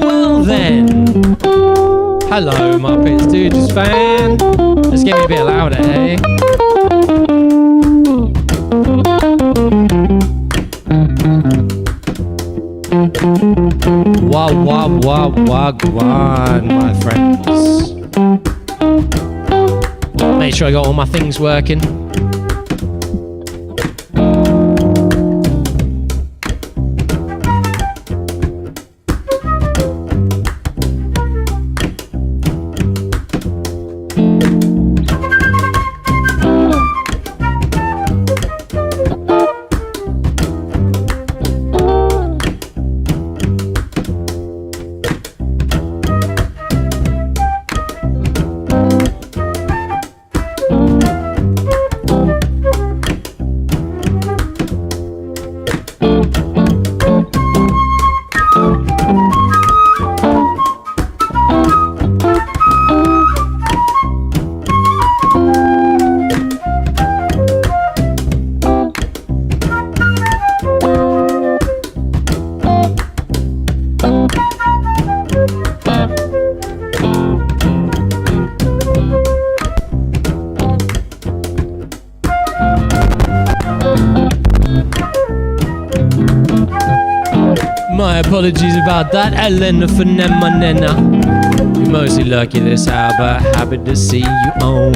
Well then. Hello, Muppets Dudes fan. Just get me a bit louder, hey? Wagwan, my friends. Make sure I got all my things working. My apologies about that, Elena Phenemanena. You're mostly lucky this hour, but happy to see you on.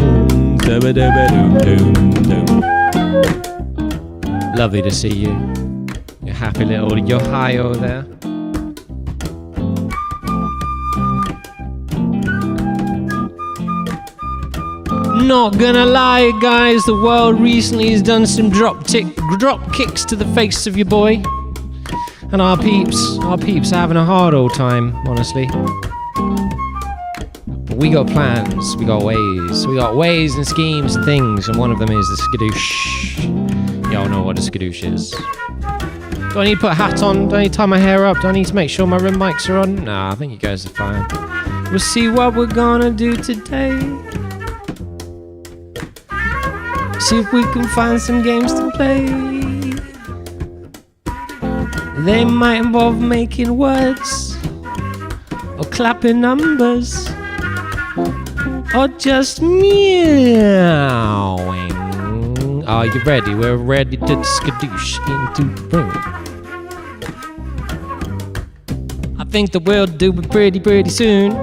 Lovely to see you. Your happy little yo-hi-oh there. Not gonna lie, guys, the world recently has done some drop kicks to the face of your boy. And our peeps are having a hard old time, honestly. But we got plans, we got ways and schemes and things, and one of them is the skadoosh. Y'all know what a skadoosh is. Do I need to put a hat on? Do I need to tie my hair up? Do I need to make sure my room mics are on? Nah, I think you guys are fine. We'll see what we're gonna do today. See if we can find some games to play. They might involve making words, or clapping numbers, or just meowing. Are you ready? We're ready to skadoosh into the room. I think that we'll do it pretty soon.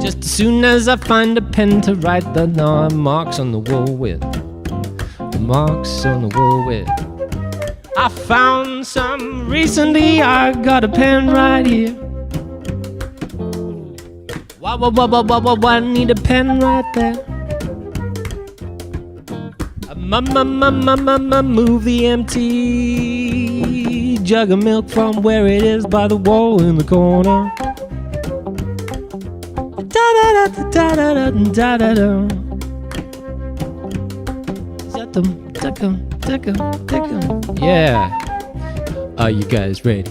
Just as soon as I find a pen to write the marks on the wall with. The marks on the wall with. I found some recently, I got a pen right here. Why, I need a pen right there. Move the empty jug of milk from where it is by the wall in the corner. Yeah. Are you guys ready?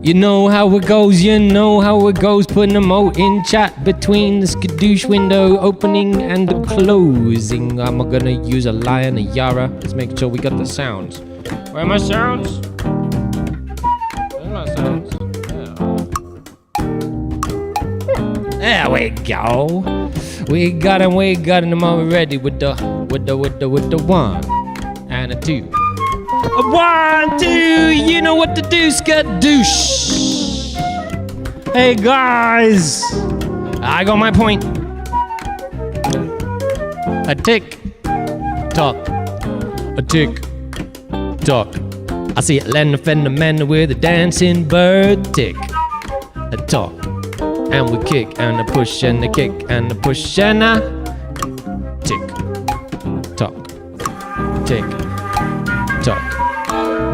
You know how it goes, putting a mo in chat between the skadoosh window opening and the closing. I'm gonna use a lion, a yara. Let's make sure we got the sounds. Where are my sounds? Where are my sounds? Yeah. There we go. We got him the moment ready with the 1 and a 2. A 1, 2, you know what to do, skadoosh. Hey guys, I got my point. A tick tock, a tick tock. I see Elena phenomenon with a dancing bird. Tick a tock, and we kick and a push and a kick and a push and a tick tock, tick tock.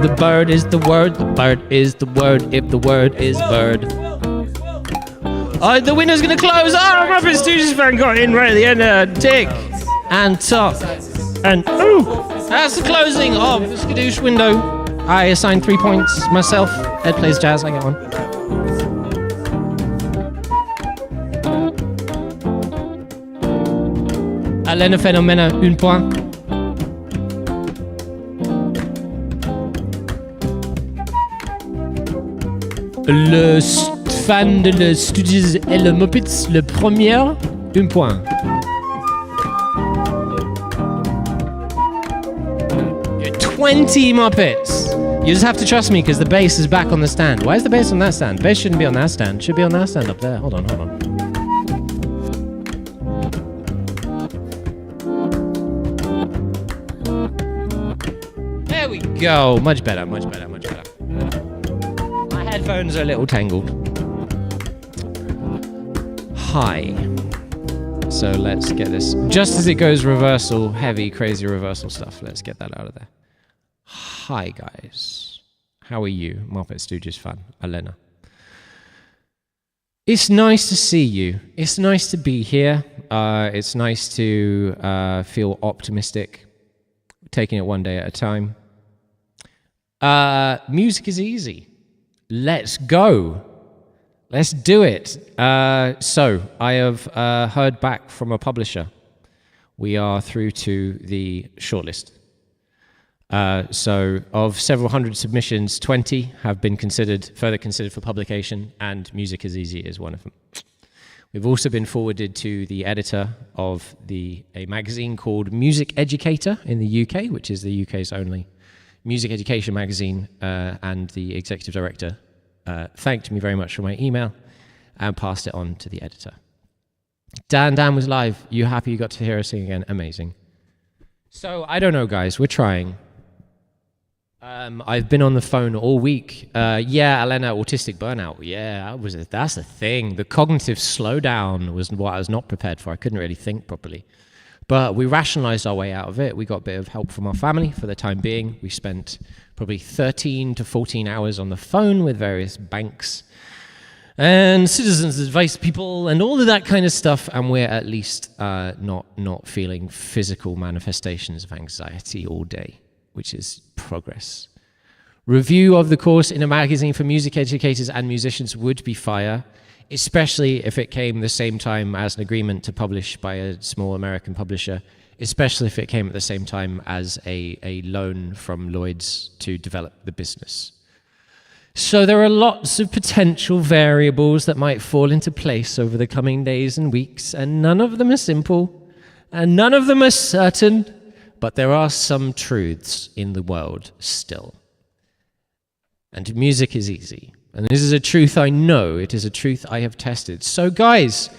The bird is the word, the bird is the word, if the word is bird. Oh, the window's gonna close. Oh, Muppet Studios fan got in right at the end. Tick and tock. And ooh, that's the closing of the Skadoosh window. I assign 3 points myself. Ed plays jazz, I get one. Elena Phénomène, 1 point. Le fan de le Studios et le Muppets, le premier, 1 point. You're 20 Muppets. You just have to trust me because the bass is back on the stand. Why is the bass on that stand? Bass shouldn't be on that stand. It should be on that stand up there. Hold on. There we go. Much better. My headphones are a little tangled. Hi. So let's get this. Just as it goes reversal, heavy, crazy reversal stuff. Let's get that out of there. Hi, guys. How are you? Muppet Stooges fan, Elena. It's nice to see you. It's nice to be here. It's nice to feel optimistic, taking it one day at a time. Music is easy. Let's go. Let's do it. So, I have heard back from a publisher. We are through to the shortlist. So, of several hundred submissions, 20 have been further considered for publication, and Music is Easy is one of them. We've also been forwarded to the editor of a magazine called Music Educator in the UK, which is the UK's only music education magazine, and the executive director thanked me very much for my email and passed it on to the editor. Dan was live. You happy you got to hear us sing again? Amazing. So, I don't know, guys. We're trying. I've been on the phone all week. Yeah, Elena, autistic burnout. Yeah, that's a thing. The cognitive slowdown was what I was not prepared for. I couldn't really think properly. But we rationalized our way out of it. We got a bit of help from our family for the time being. We spent probably 13 to 14 hours on the phone with various banks and citizens advice people and all of that kind of stuff. And we're at least not feeling physical manifestations of anxiety all day, which is progress. Review of the course in a magazine for music educators and musicians would be fire, especially if it came the same time as an agreement to publish by a small American publisher, especially if it came at the same time as a loan from Lloyd's to develop the business. So there are lots of potential variables that might fall into place over the coming days and weeks, and none of them are simple, and none of them are certain, but there are some truths in the world still. And music is easy. And this is a truth I know. It is a truth I have tested. So guys,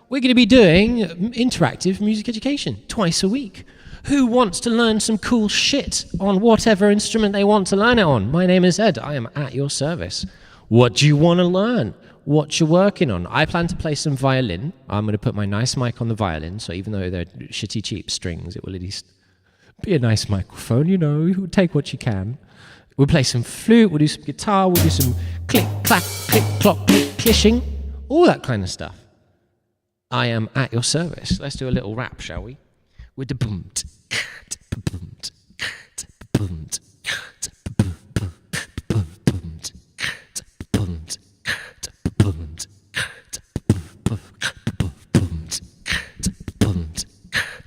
we're going to be doing interactive music education twice a week. Who wants to learn some cool shit on whatever instrument they want to learn it on? My name is Ed. I am at your service. What do you want to learn? What you're working on? I plan to play some violin. I'm going to put my nice mic on the violin, so even though they're shitty cheap strings, it will at least be a nice microphone, you know. You take what you can. We'll play some flute, we'll do some guitar, we'll do some click, clack, click, clock, click, clishing, all that kind of stuff. I am at your service. Let's do a little rap, shall we? With the boom.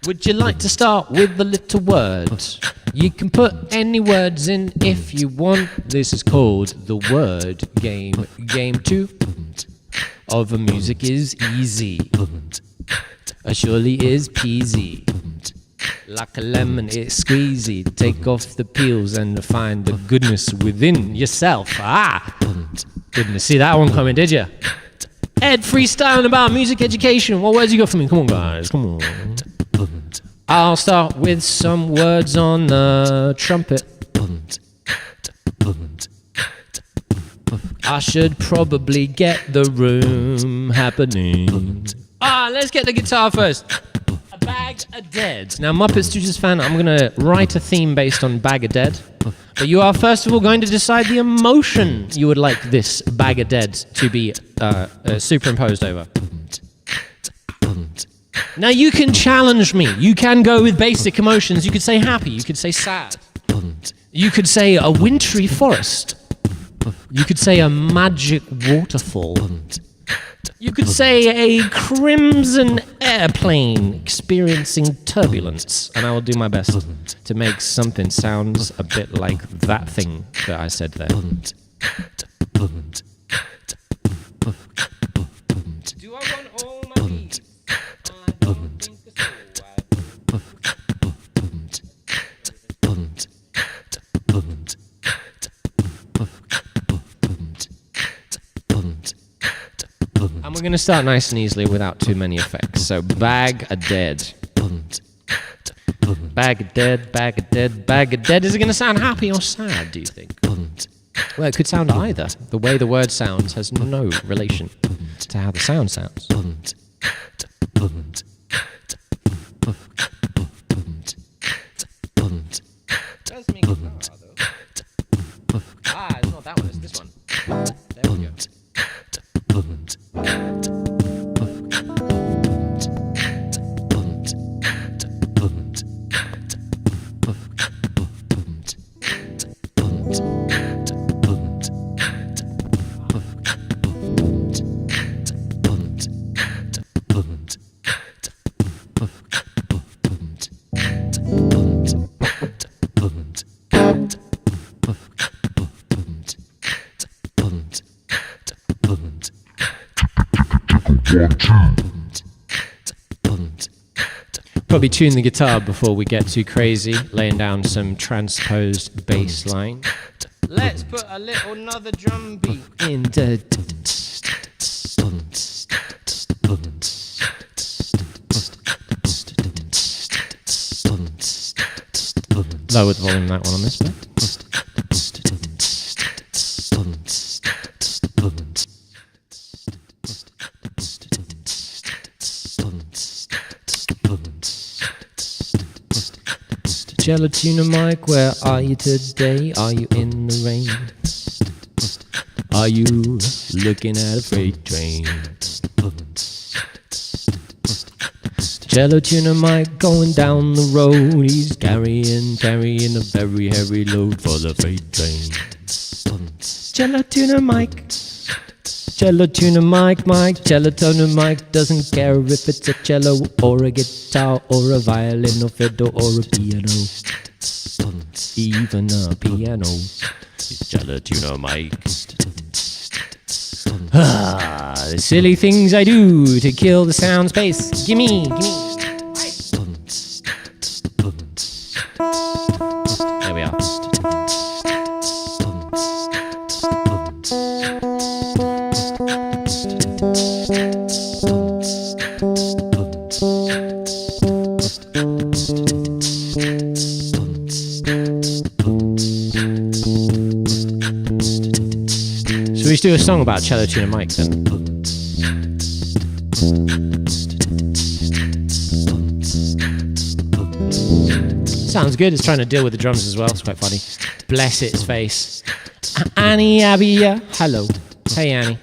Would you like to start with a little word? You can put any words in if you want. This is called the word game. Game 2 of a music is easy. Surely is peasy. Like a lemon, it's squeezy. Take off the peels and find the goodness within yourself. Goodness. See that one coming, did you? Ed freestyling about music education. What words you got for me? Come on, guys. Come on. I'll start with some words on the trumpet. I should probably get the room happening. Let's get the guitar first. A Bag of Dead. Now, Muppet Studios fan, I'm going to write a theme based on Bag of Dead. But you are first of all going to decide the emotion you would like this Bag of Dead to be superimposed over. Now, you can challenge me. You can go with basic emotions. You could say happy. You could say sad. You could say a wintry forest. You could say a magic waterfall. You could say a crimson airplane experiencing turbulence. And I will do my best to make something sound a bit like that thing that I said there. Do I want all my beats? I don't think so. And we're going to start nice and easily without too many effects. So, Bag of Dead. Bag of Dead, Bag of Dead, Bag of Dead. Is it going to sound happy or sad, do you think? Well, it could sound either. The way the word sounds has no relation to how the sound sounds. Does me guitar, though. It's not that one, it's this one. There we go. Probably tune the guitar before we get too crazy, laying down some transposed bass line. Let's put another drum beat in. Lower the volume of that one on this bit. Gelatina Mike, where are you today? Are you in the rain? Are you looking at a freight train? Gelatina Mike going down the road. He's carrying a very heavy load for the freight train. Gelatina Mike. Gelatina Mike, Gelatina Mike doesn't care if it's a cello or a guitar or a violin or fiddle or a piano. Even a piano. It's Gelatina Mike. The silly things I do to kill the sound space. Gimme. There we are. We should do a song about Gelatina Mike then. Sounds good. It's trying to deal with the drums as well. It's quite funny. Bless its face. Annie Abia. Hello. Hey Annie.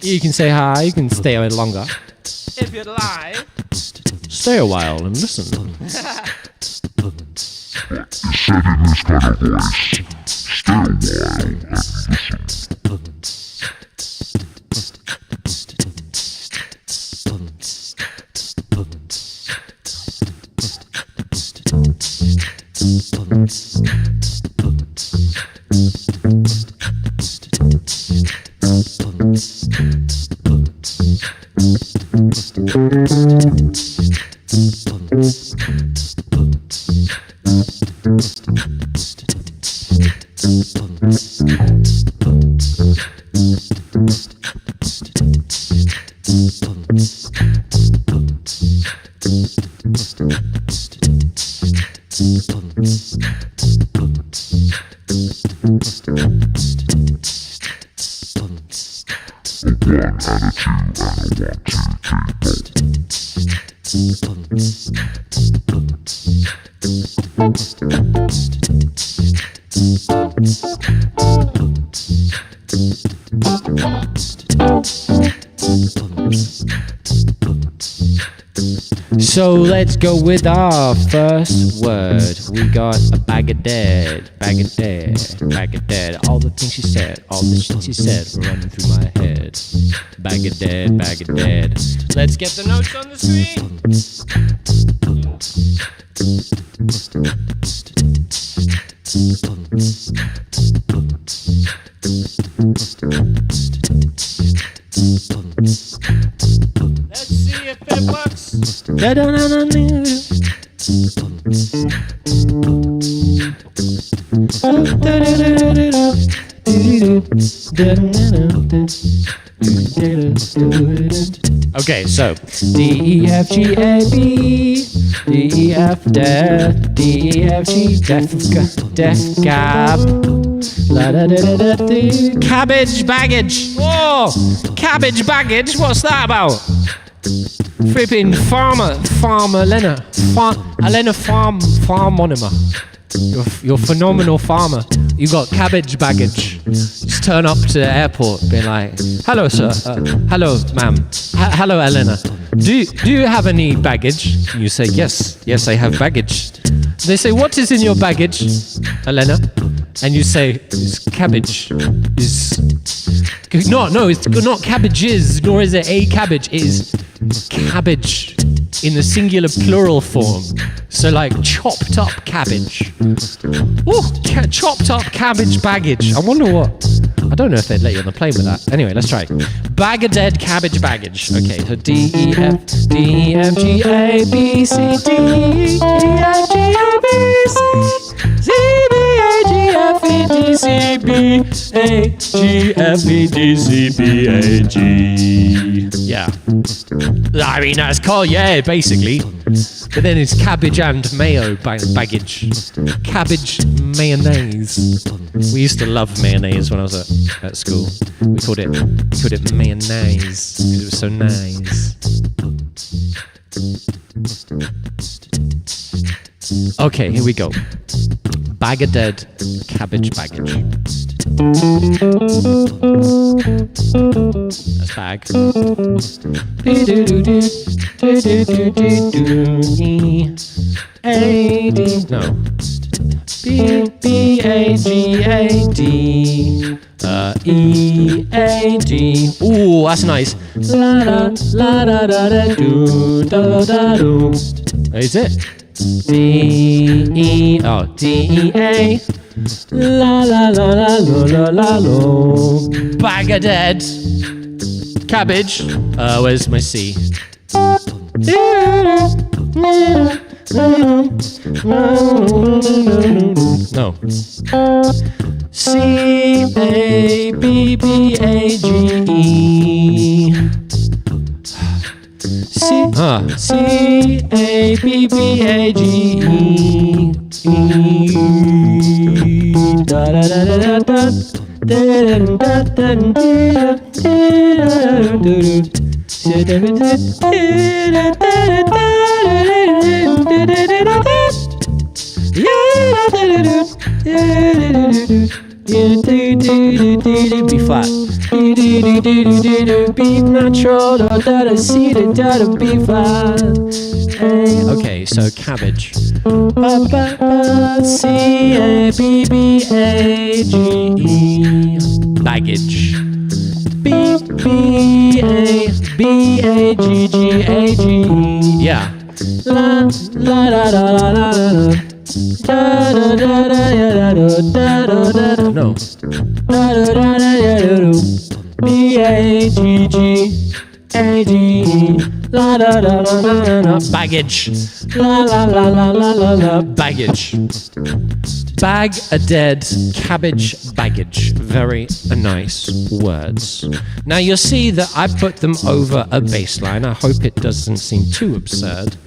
You can say hi. You can stay a bit longer. If you'd like. Stay a while and listen. Said in this kind of voice. Stay a while and listen. So let's go with our first word. We got a bag of dead, bag of dead, bag of dead. All the things she said, all the shit she said were running through my head. Bag of dead, bag of dead. Let's get the notes on the screen. Let's see if it works. Okay, so D E F G A B, D E F death, D E F G death gab. La da da da da da. Cabbage baggage. Whoa, cabbage baggage. What's that about? Flipping farmer Elena, Elena farmonima. You're a phenomenal farmer. You got cabbage baggage. Just turn up to the airport, being like, "Hello, sir. Hello, ma'am. Hello, Elena. Do you have any baggage?" And you say, "Yes, I have baggage." They say, "What is in your baggage, Elena?" And you say, "It's cabbage." No, it's not cabbages, nor is it a cabbage. It is cabbage in the singular plural form. So like chopped up cabbage. Ooh, chopped up cabbage baggage. I wonder what. I don't know if they'd let you on the plane with that. Anyway, let's try. Bag of dead cabbage baggage. Okay, so D E F G A B C D E F G A B C C B A G F E D C B A G F E D C B A G. Yeah. I mean, that's called, yeah, basically. But then it's cabbage and mayo baggage. Cabbage mayonnaise. We used to love mayonnaise when I was at school. We called it mayonnaise because it was so nice. Okay, here we go. Bag of dead cabbage baggage. That's bag. E-A-D. No. B-A-G-A-D. E-A-D. Ooh, that's nice. La-da-la-da-da-da-do-da-da-do. Is it? D-E-A. La la la la la la la. Bag of dead cabbage. Where's my C? No. C-A-B-B-A-G-E. C-A-B-B-A-G-E. Da da da da da da. B flat. B natural, da da C da B flat. Okay, so cabbage. C-A-B-B-A-G-E. Baggage. B-B-A-B-A-G-G-A-G-E. Yeah. La la la la la la la. Da da da da da da da da. No. Da da da da da da. B-A-G-G-A-G-E. La da da da da da. Baggage. La la la la la la la. Baggage. Bag a dead cabbage baggage. Very nice words. Now you'll see that I put them over a bass line. I hope it doesn't seem too absurd.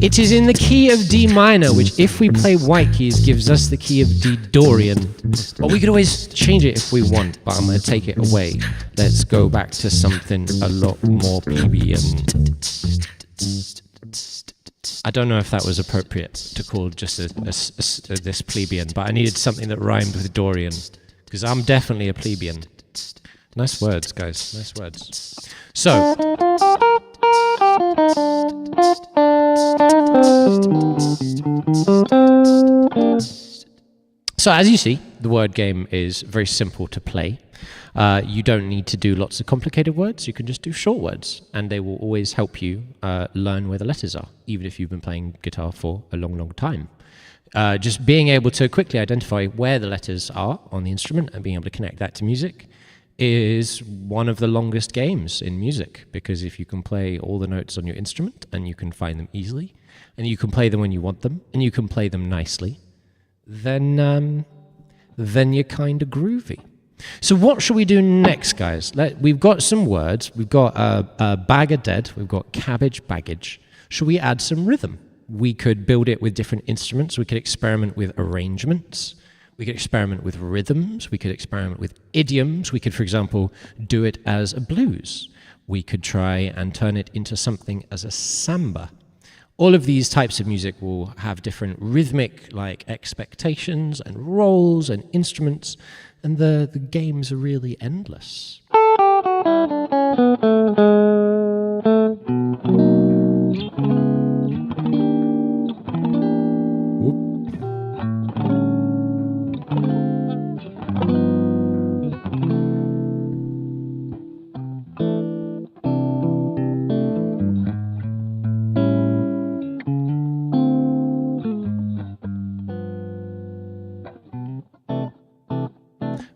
It is in the key of D minor, which if we play white keys gives us the key of D Dorian. But we could always change it if we want, but I'm going to take it away. Let's go back to something a lot more plebeian. I don't know if that was appropriate to call just this plebeian, but I needed something that rhymed with Dorian, because I'm definitely a plebeian. Nice words, guys. Nice words. So as you see, the word game is very simple to play. You don't need to do lots of complicated words. You can just do short words, and they will always help you learn where the letters are, even if you've been playing guitar for a long, long time. Just being able to quickly identify where the letters are on the instrument and being able to connect that to music is one of the longest games in music, because if you can play all the notes on your instrument and you can find them easily, and you can play them when you want them, and you can play them nicely, then you're kind of groovy. So what should we do next, guys? We've got some words. We've got a bag of dead. We've got cabbage baggage. Should we add some rhythm? We could build it with different instruments. We could experiment with arrangements. We could experiment with rhythms. We could experiment with idioms. We could, for example, do it as a blues. We could try and turn it into something as a samba. All of these types of music will have different rhythmic expectations and roles and instruments, and the games are really endless.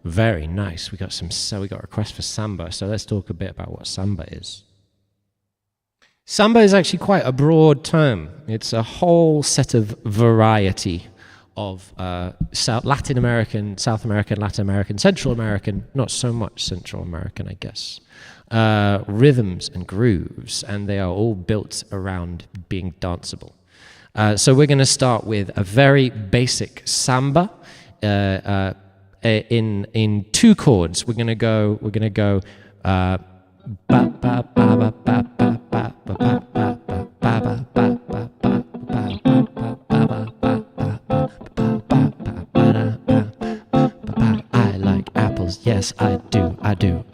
Very nice. We got a request for samba. So let's talk a bit about what samba is. Samba is actually quite a broad term. It's a whole set of variety of Latin American, South American, Latin American, Central American, not so much Central American, I guess, rhythms and grooves, and they are all built around being danceable. So we're going to start with a very basic samba. In two chords. We're gonna go ba ba ba ba ba ba ba ba ba ba ba ba ba. I like apples, yes I do.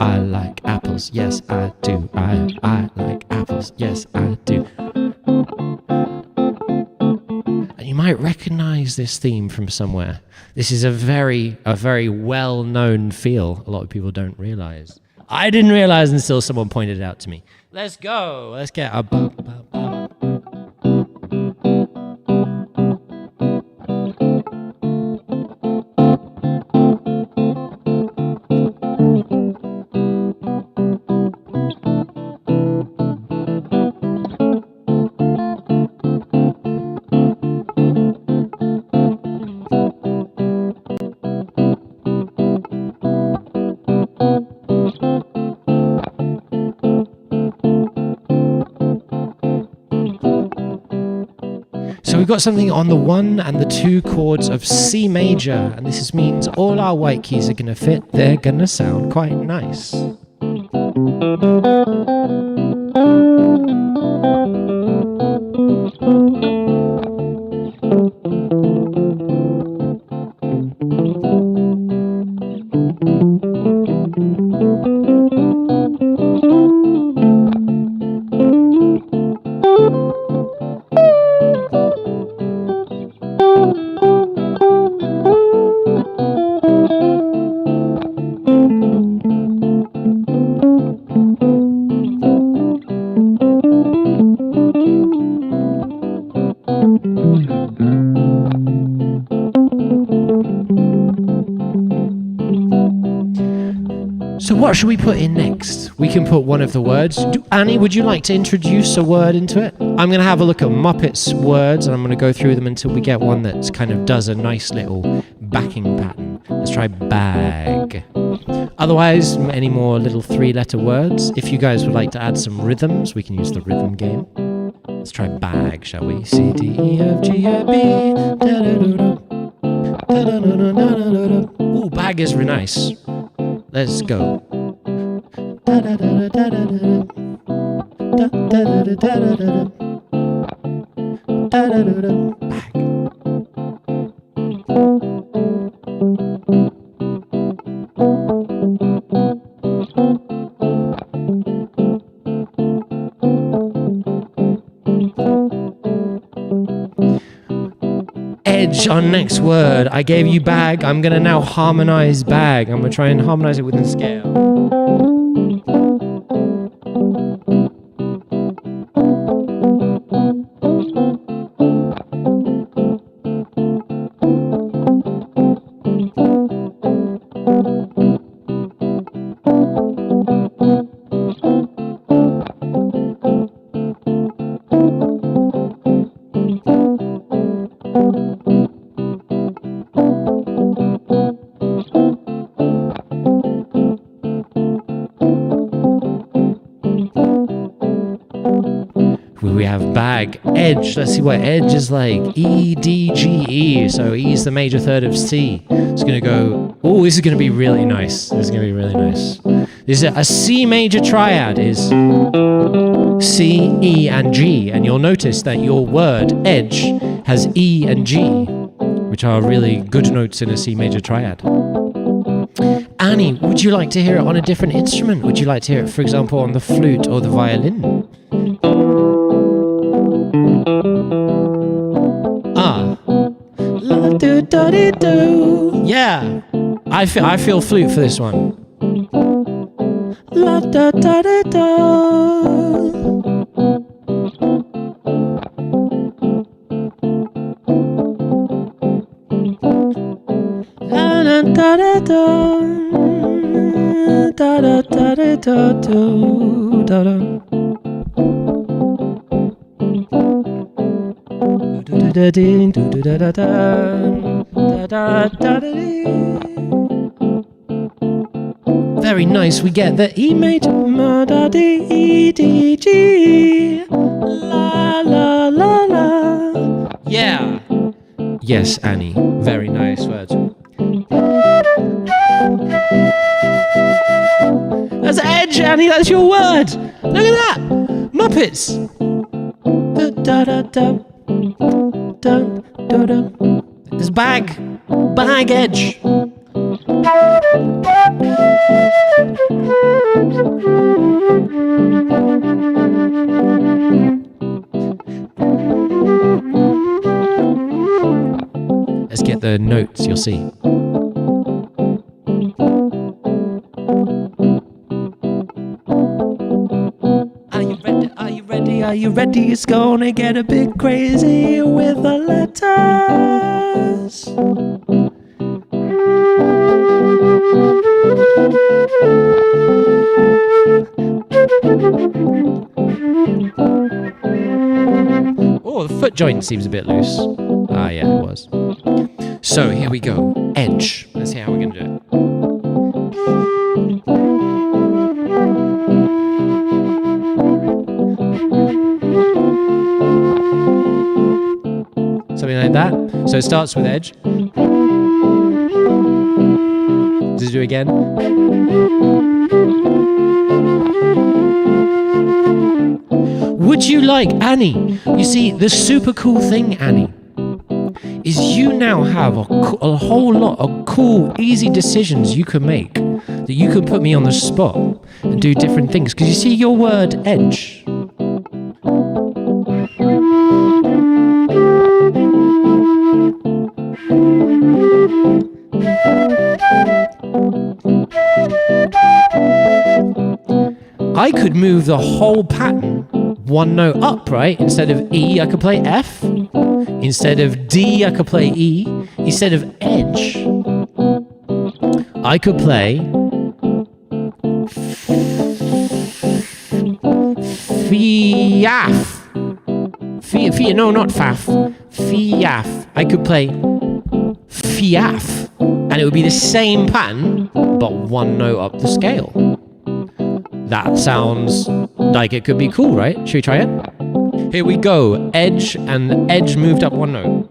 I like apples, yes I do. I like apples, yes I do. You might recognize this theme from somewhere. This is a very well-known feel. A lot of people don't realize. I didn't realize until someone pointed it out to me. Let's go. Let's get a ba, ba, ba. We've got something on the 1 and the 2 chords of C major, and this means all our white keys are going to fit. They're going to sound quite nice. What should we put in next? We can put one of the words. Annie, would you like to introduce a word into it? I'm going to have a look at Muppets words, and I'm going to go through them until we get one that kind of does a nice little backing pattern. Let's try bag. Otherwise, any more little 3-letter words? If you guys would like to add some rhythms, we can use the rhythm game. Let's try bag, shall we? C, D, E, F, G, A, B. Ooh, bag is really nice. Let's go. Edge, our next word. I gave you bag. I'm going to now harmonize bag. I'm going to try and harmonize it within scale. We have bag, edge. Let's see what edge is like. E, D, G, E. So E is the major third of C. It's going to go... Oh, this is going to be really nice. This is going to be really nice. This is a C major triad is C, E, and G. And you'll notice that your word, edge, has E and G, which are really good notes in a C major triad. Annie, would you like to hear it on a different instrument? Would you like to hear it, for example, on the flute or the violin? Yeah, I feel flute for this one. La da da da da. La da da da da. Da da da da da da da. Very nice. We get the E major, ma da D E D G, la la la la. Yeah. Yes, Annie. Very nice words. That's edge, Annie. That's your word. Look at that. Muppets. Da da da. Dun, dun, dun. There's bag edge. Let's get the notes, you'll see. Are you ready? It's gonna get a bit crazy with the letters. Oh, the foot joint seems a bit loose. Ah, yeah, it was. So here we go. Edge. Let's see how we're gonna do it. Something like that. So it starts with edge. Does it do it again? Would you like, Annie? You see, the super cool thing, Annie, is you now have a whole lot of cool, easy decisions you can make that you can put me on the spot and do different things. Because you see your word edge. I could move the whole pattern one note up, right? Instead of E, I could play F. Instead of D, I could play E. Instead of edge, I could play Fiaf. No, not faff. Fiaf. I could play Fiaf, and it would be the same pattern, but one note up the scale. That sounds like it could be cool, right? Should we try it? Here we go. Edge, and edge moved up one note.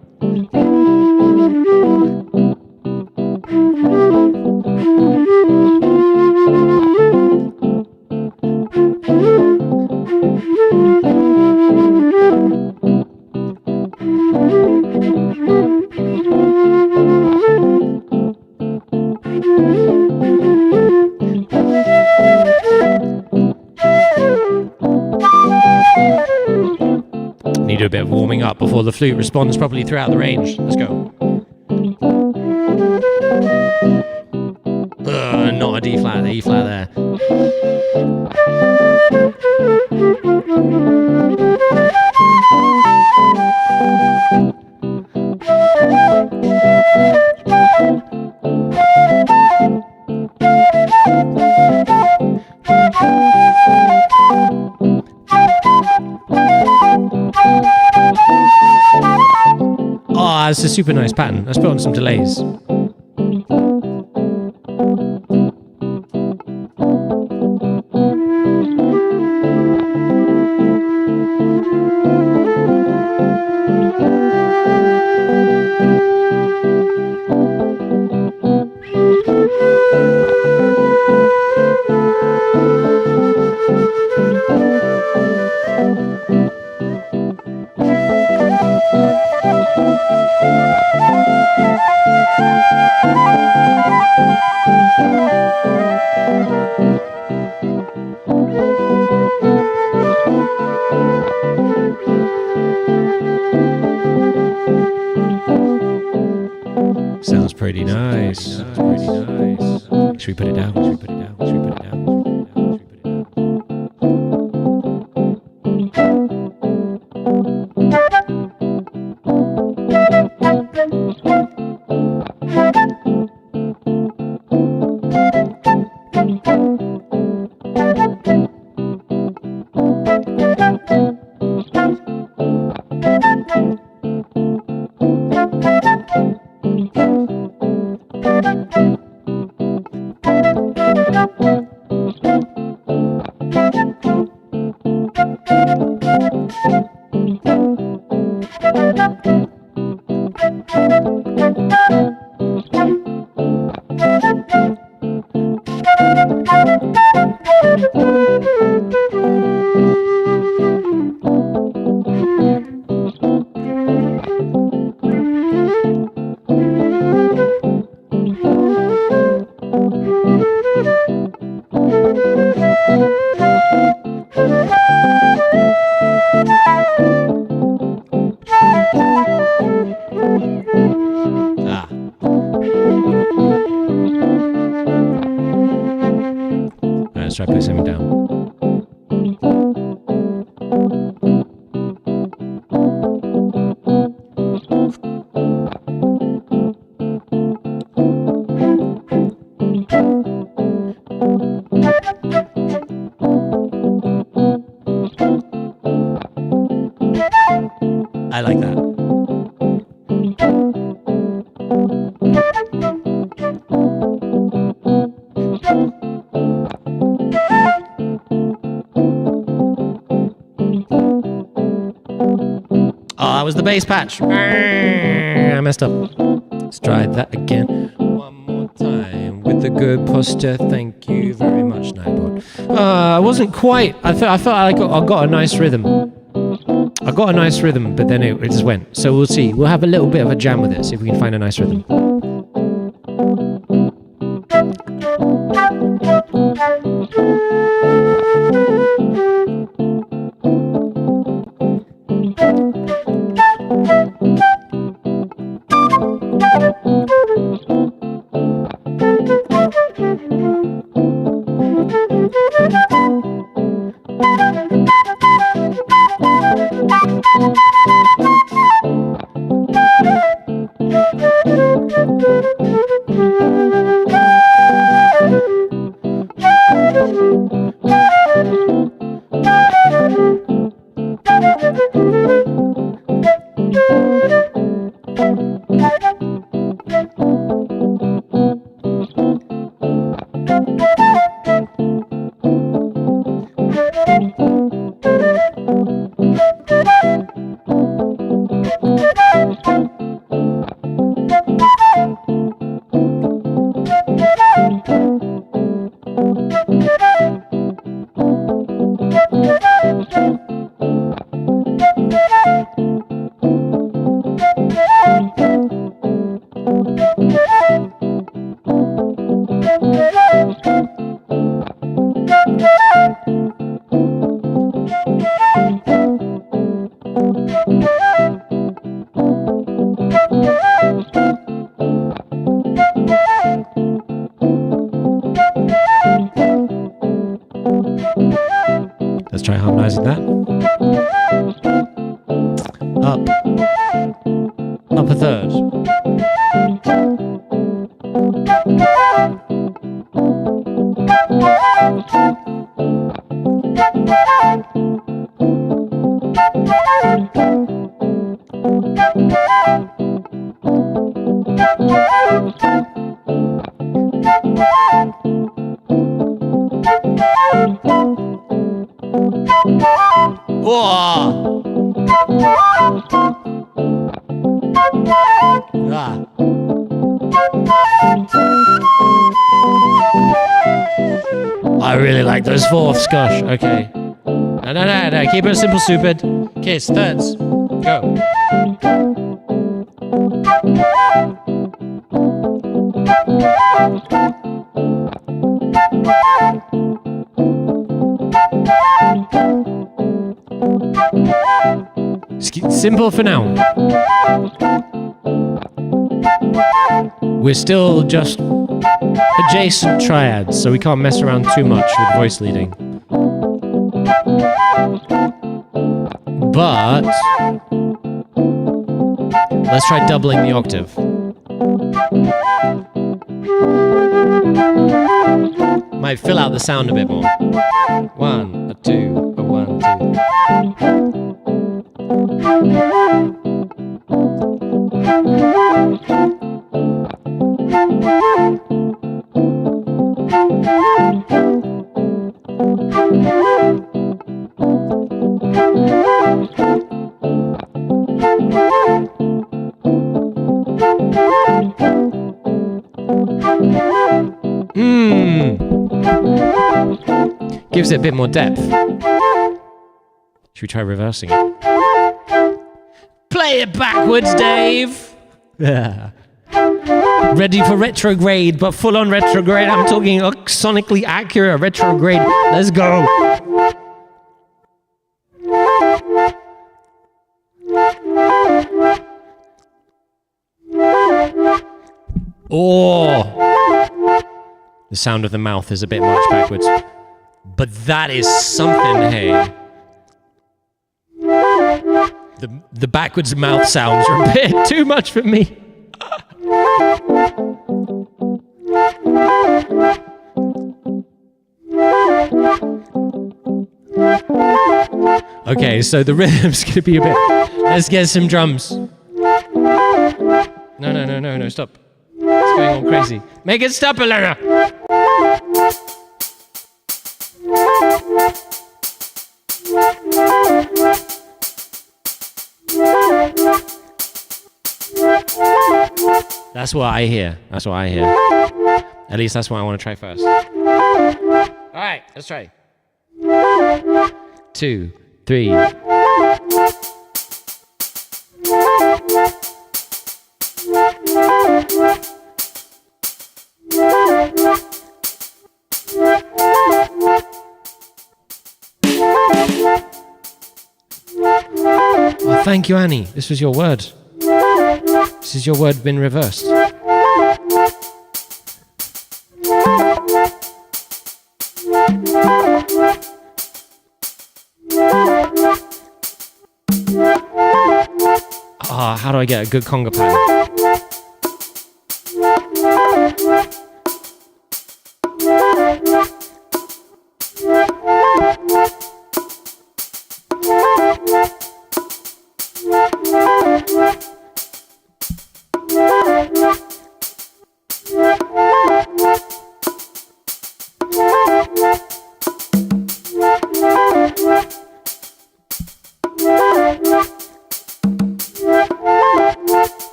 Need a bit of warming up before the flute responds properly throughout the range. Let's go. Not a D flat, E flat there. Oh, it's a super nice pattern. Let's put on some delays. Sounds pretty nice. Should we put it down? Let's try to play something down. I like that. Oh, that was the bass patch. I messed up. Let's try that again. One more time with the good posture. Thank you very much, Nightbot. I wasn't quite. I felt I got a nice rhythm. I got a nice rhythm, but then it just went. So we'll see. We'll have a little bit of a jam with it, see if we can find a nice rhythm. Let's try harmonizing that. Up. Up a third. Whoa! Ah. I really like those fourths, gosh. Okay. No. Keep it simple, stupid. Kiss, thirds. Go. Simple for now. We're still just adjacent triads, so we can't mess around too much with voice leading. But let's try doubling the octave. Might fill out the sound a bit more. 1, a 2, a 1, 2. Gives it a bit more depth. Should we try reversing it? Play it backwards, Dave! Ready for retrograde, but full on retrograde. I'm talking sonically accurate retrograde. Let's go! Oh! The sound of the mouth is a bit much backwards. But that is something, hey. The backwards mouth sounds are a bit too much for me. Okay, so the rhythm's gonna be a bit... Let's get some drums. No, stop. It's going all crazy. Make it stop, Elena! That's what I hear. That's what I hear. At least that's what I want to try first. Alright, let's try. 2, 3. Oh, thank you, Annie. This was your word. This is your word been reversed. Ah, how do I get a good conga pattern?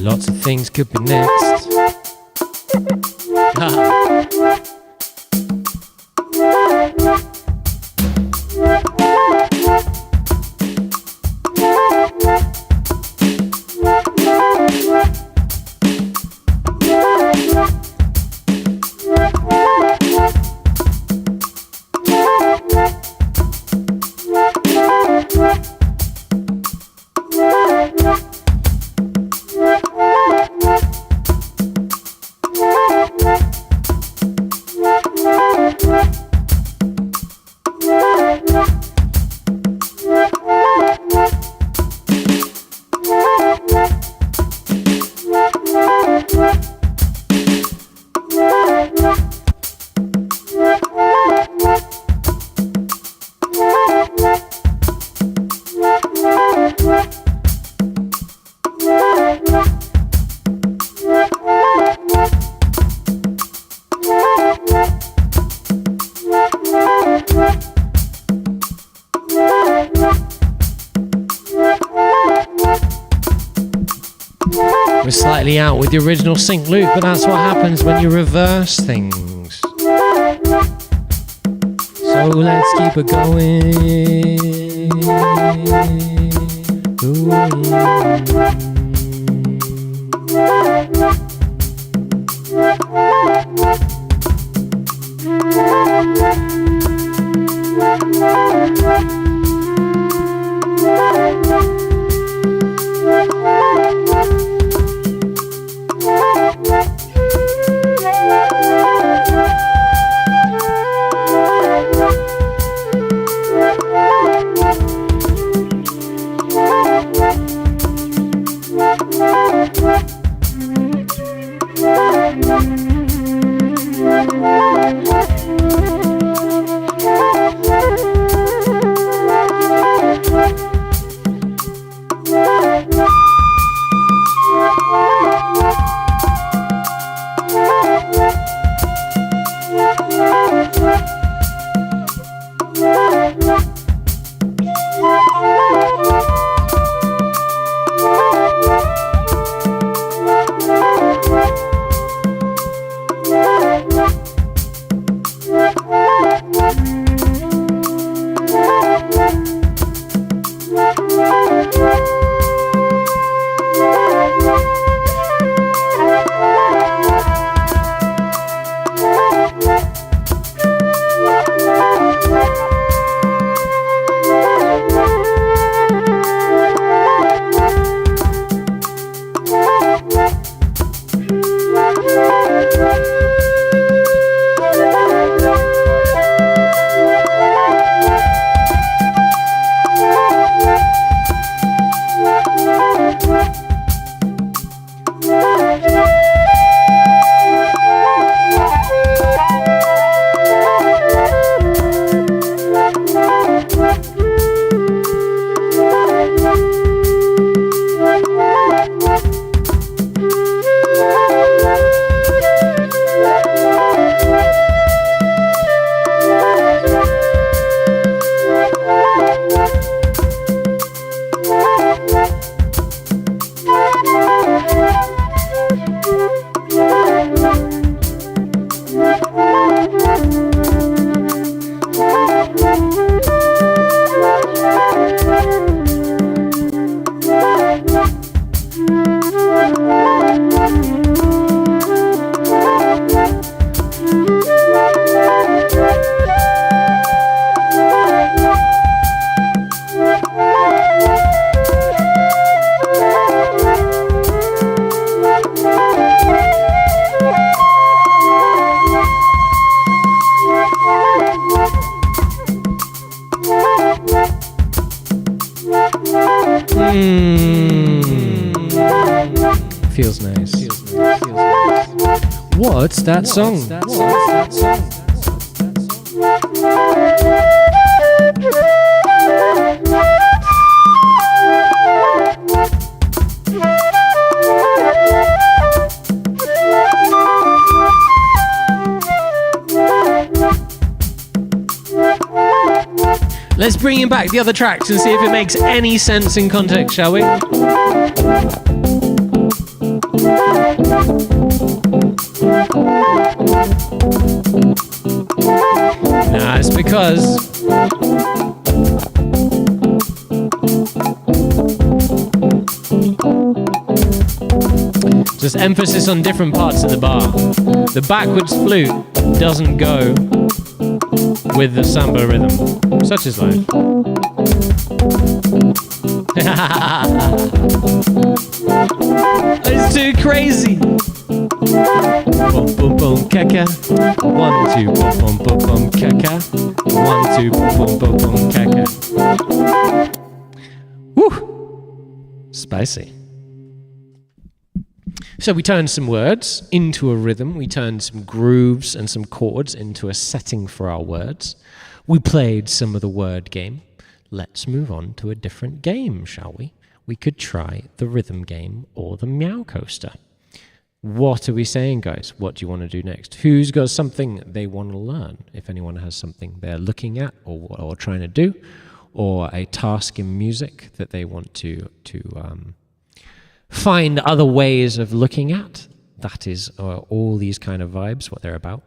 Lots of things could be next. We're slightly out with the original sync loop, but that's what happens when you reverse things. So let's keep it going. Feels nice. What's that song? Let's bring in back the other tracks and see if it makes any sense in context, shall we? because just emphasis on different parts of the bar. The backwards flute doesn't go with the samba rhythm. Such is life. It's too crazy. Boom, boom, boom, kaka. 1, 2, boom, boom, boom, boom, kaka. 1, 2, boom, boom, boom, kaka. Woo! Spicy. So we turned some words into a rhythm. We turned some grooves and some chords into a setting for our words. We played some of the word game. Let's move on to a different game, shall we? We could try the rhythm game or the meow coaster. What are we saying, guys? What do you want to do next? Who's got something they want to learn? If anyone has something they're looking at or trying to do, or a task in music that they want to find other ways of looking at, that is all these kind of vibes, what they're about.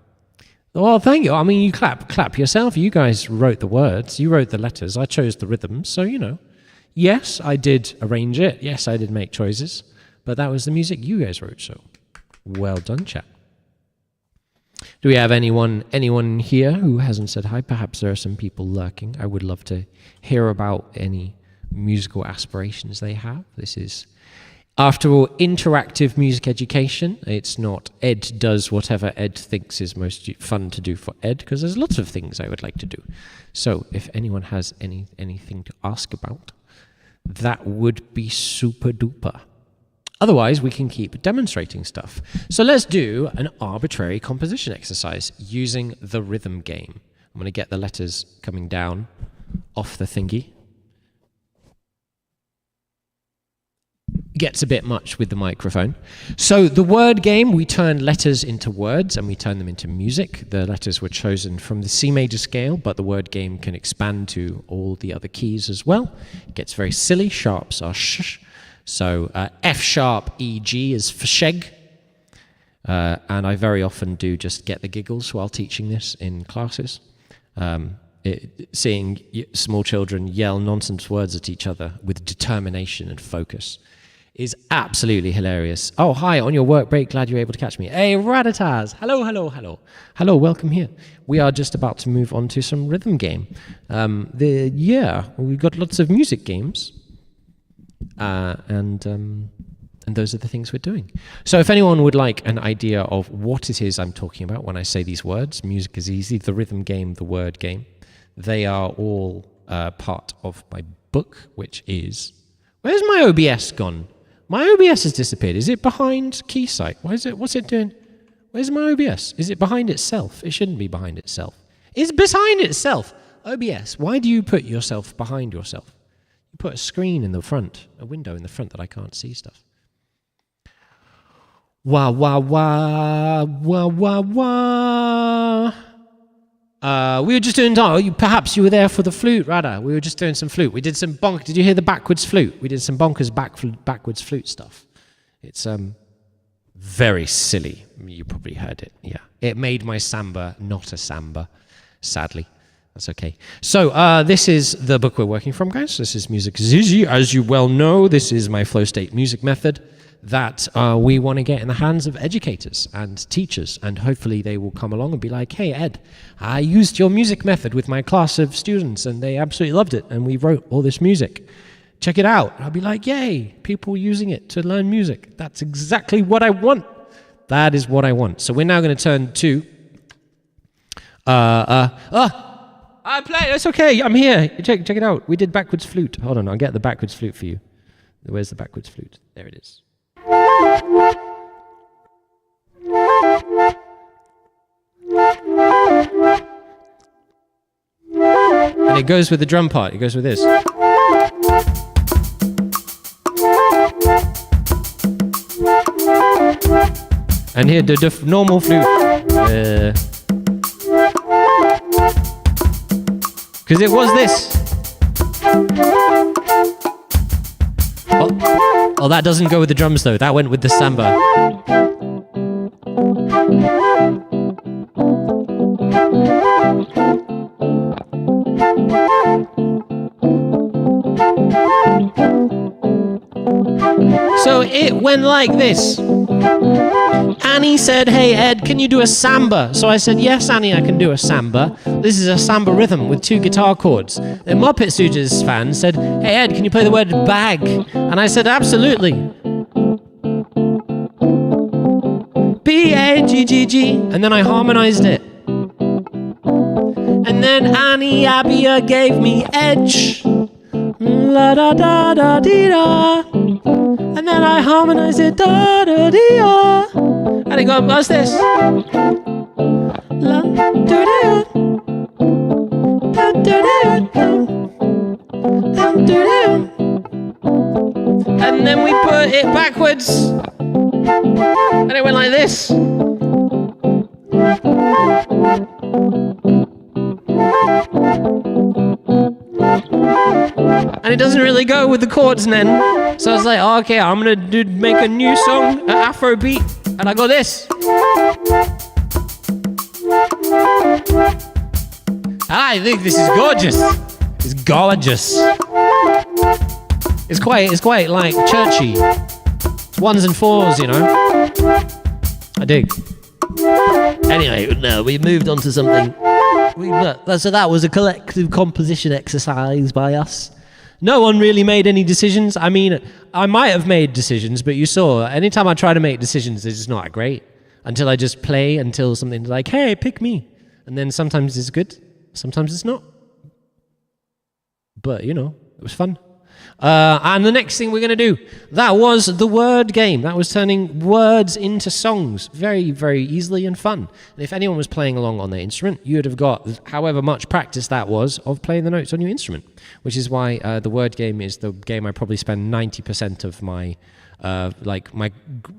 Well, thank you. I mean, you clap yourself. You guys wrote the words. You wrote the letters. I chose the rhythms. So, yes, I did arrange it. Yes, I did make choices. But that was the music you guys wrote. So, well done, chat. Do we have anyone here who hasn't said hi? Perhaps there are some people lurking. I would love to hear about any musical aspirations they have. This is, after all, interactive music education. It's not Ed does whatever Ed thinks is most fun to do for Ed, because there's lots of things I would like to do. So if anyone has anything to ask about, that would be super duper. Otherwise, we can keep demonstrating stuff. So let's do an arbitrary composition exercise using the rhythm game. I'm going to get the letters coming down off the thingy. Gets a bit much with the microphone. So the word game, we turn letters into words and we turn them into music. The letters were chosen from the C major scale, but the word game can expand to all the other keys as well. It gets very silly. Sharps are sh. So F sharp E G is fsheg. And I very often do just get the giggles while teaching this in classes. Seeing small children yell nonsense words at each other with determination and focus is absolutely hilarious. Oh, hi, on your work break, glad you're able to catch me. Hey, Ratataz, hello, hello, hello. Hello, welcome here. We are just about to move on to some rhythm game. We've got lots of music games. And those are the things we're doing. So if anyone would like an idea of what it is I'm talking about when I say these words, music is easy, the rhythm game, the word game, they are all part of my book, which is... Where's my OBS gone? My OBS has disappeared. Is it behind Keysight? What's it doing? Where's my OBS? Is it behind itself? It shouldn't be behind itself. It's behind itself. OBS, why do you put yourself behind yourself? You put a screen in the front, a window in the front that I can't see stuff. Wah, wah, wah, wah, wah, wah. We were just doing, perhaps you were there for the flute, Rada. We were just doing some flute. We did some did you hear the backwards flute? We did some bonkers backwards flute stuff. It's very silly. You probably heard it, yeah. It made my samba not a samba, sadly. That's okay. So this is the book we're working from, guys. This is Music Zizi. As you well know, this is my flow state music method that we want to get in the hands of educators and teachers, and hopefully they will come along and be like, hey, Ed, I used your music method with my class of students and they absolutely loved it and we wrote all this music. Check it out. I'll be like, yay, people using it to learn music. That's exactly what I want. That is what I want. So we're now going to turn to... I play. It's okay. I'm here. Check it out. We did backwards flute. Hold on. I'll get the backwards flute for you. Where's the backwards flute? There it is. And it goes with the drum part. It goes with this. And here the normal flute. Because it was this. Oh, that doesn't go with the drums though. That went with the samba. it went like this. Annie said, "Hey Ed, can you do a samba?" So I said, "Yes, Annie, I can do a samba. This is a samba rhythm with 2 guitar chords." The Muppet Stooges fan said, "Hey Ed, can you play the word bag?" And I said, "Absolutely." B-A-G-G-G. And then I harmonized it. And then Annie Abia gave me edge. La da da da dee da. And then I harmonized it. Da da dee da. And it goes like this. La do da da da da da. And then we put it backwards. And it went like this. And it doesn't really go with the chords then. So I was like, oh, okay, I'm gonna make a new song, an Afro beat. And I go this. I think this is gorgeous. It's gorgeous. It's quite like churchy. It's 1s and 4s, you know. I dig. Anyway, no, we moved on to something. So that was a collective composition exercise by us. No one really made any decisions. I mean, I might have made decisions, but you saw, anytime I try to make decisions, they're just not that great. Until I just play, until something's like, hey, pick me. And then sometimes it's good, sometimes it's not. But, you know, it was fun. And the next thing we're going to do, that was the word game. That was turning words into songs very, very easily and fun. And if anyone was playing along on their instrument, you would have got however much practice that was of playing the notes on your instrument, which is why the word game is the game I probably spend 90% of my my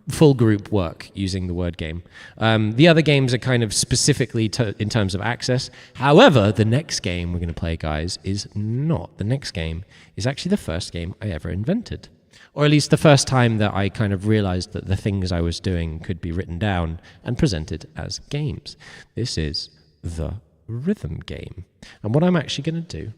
full group work using the word game. The other games are kind of specifically in terms of access. However, the next game we're going to play, guys, is not. The next game is actually the first game I ever invented. Or at least the first time that I kind of realized that the things I was doing could be written down and presented as games. This is the rhythm game. And what I'm actually going to do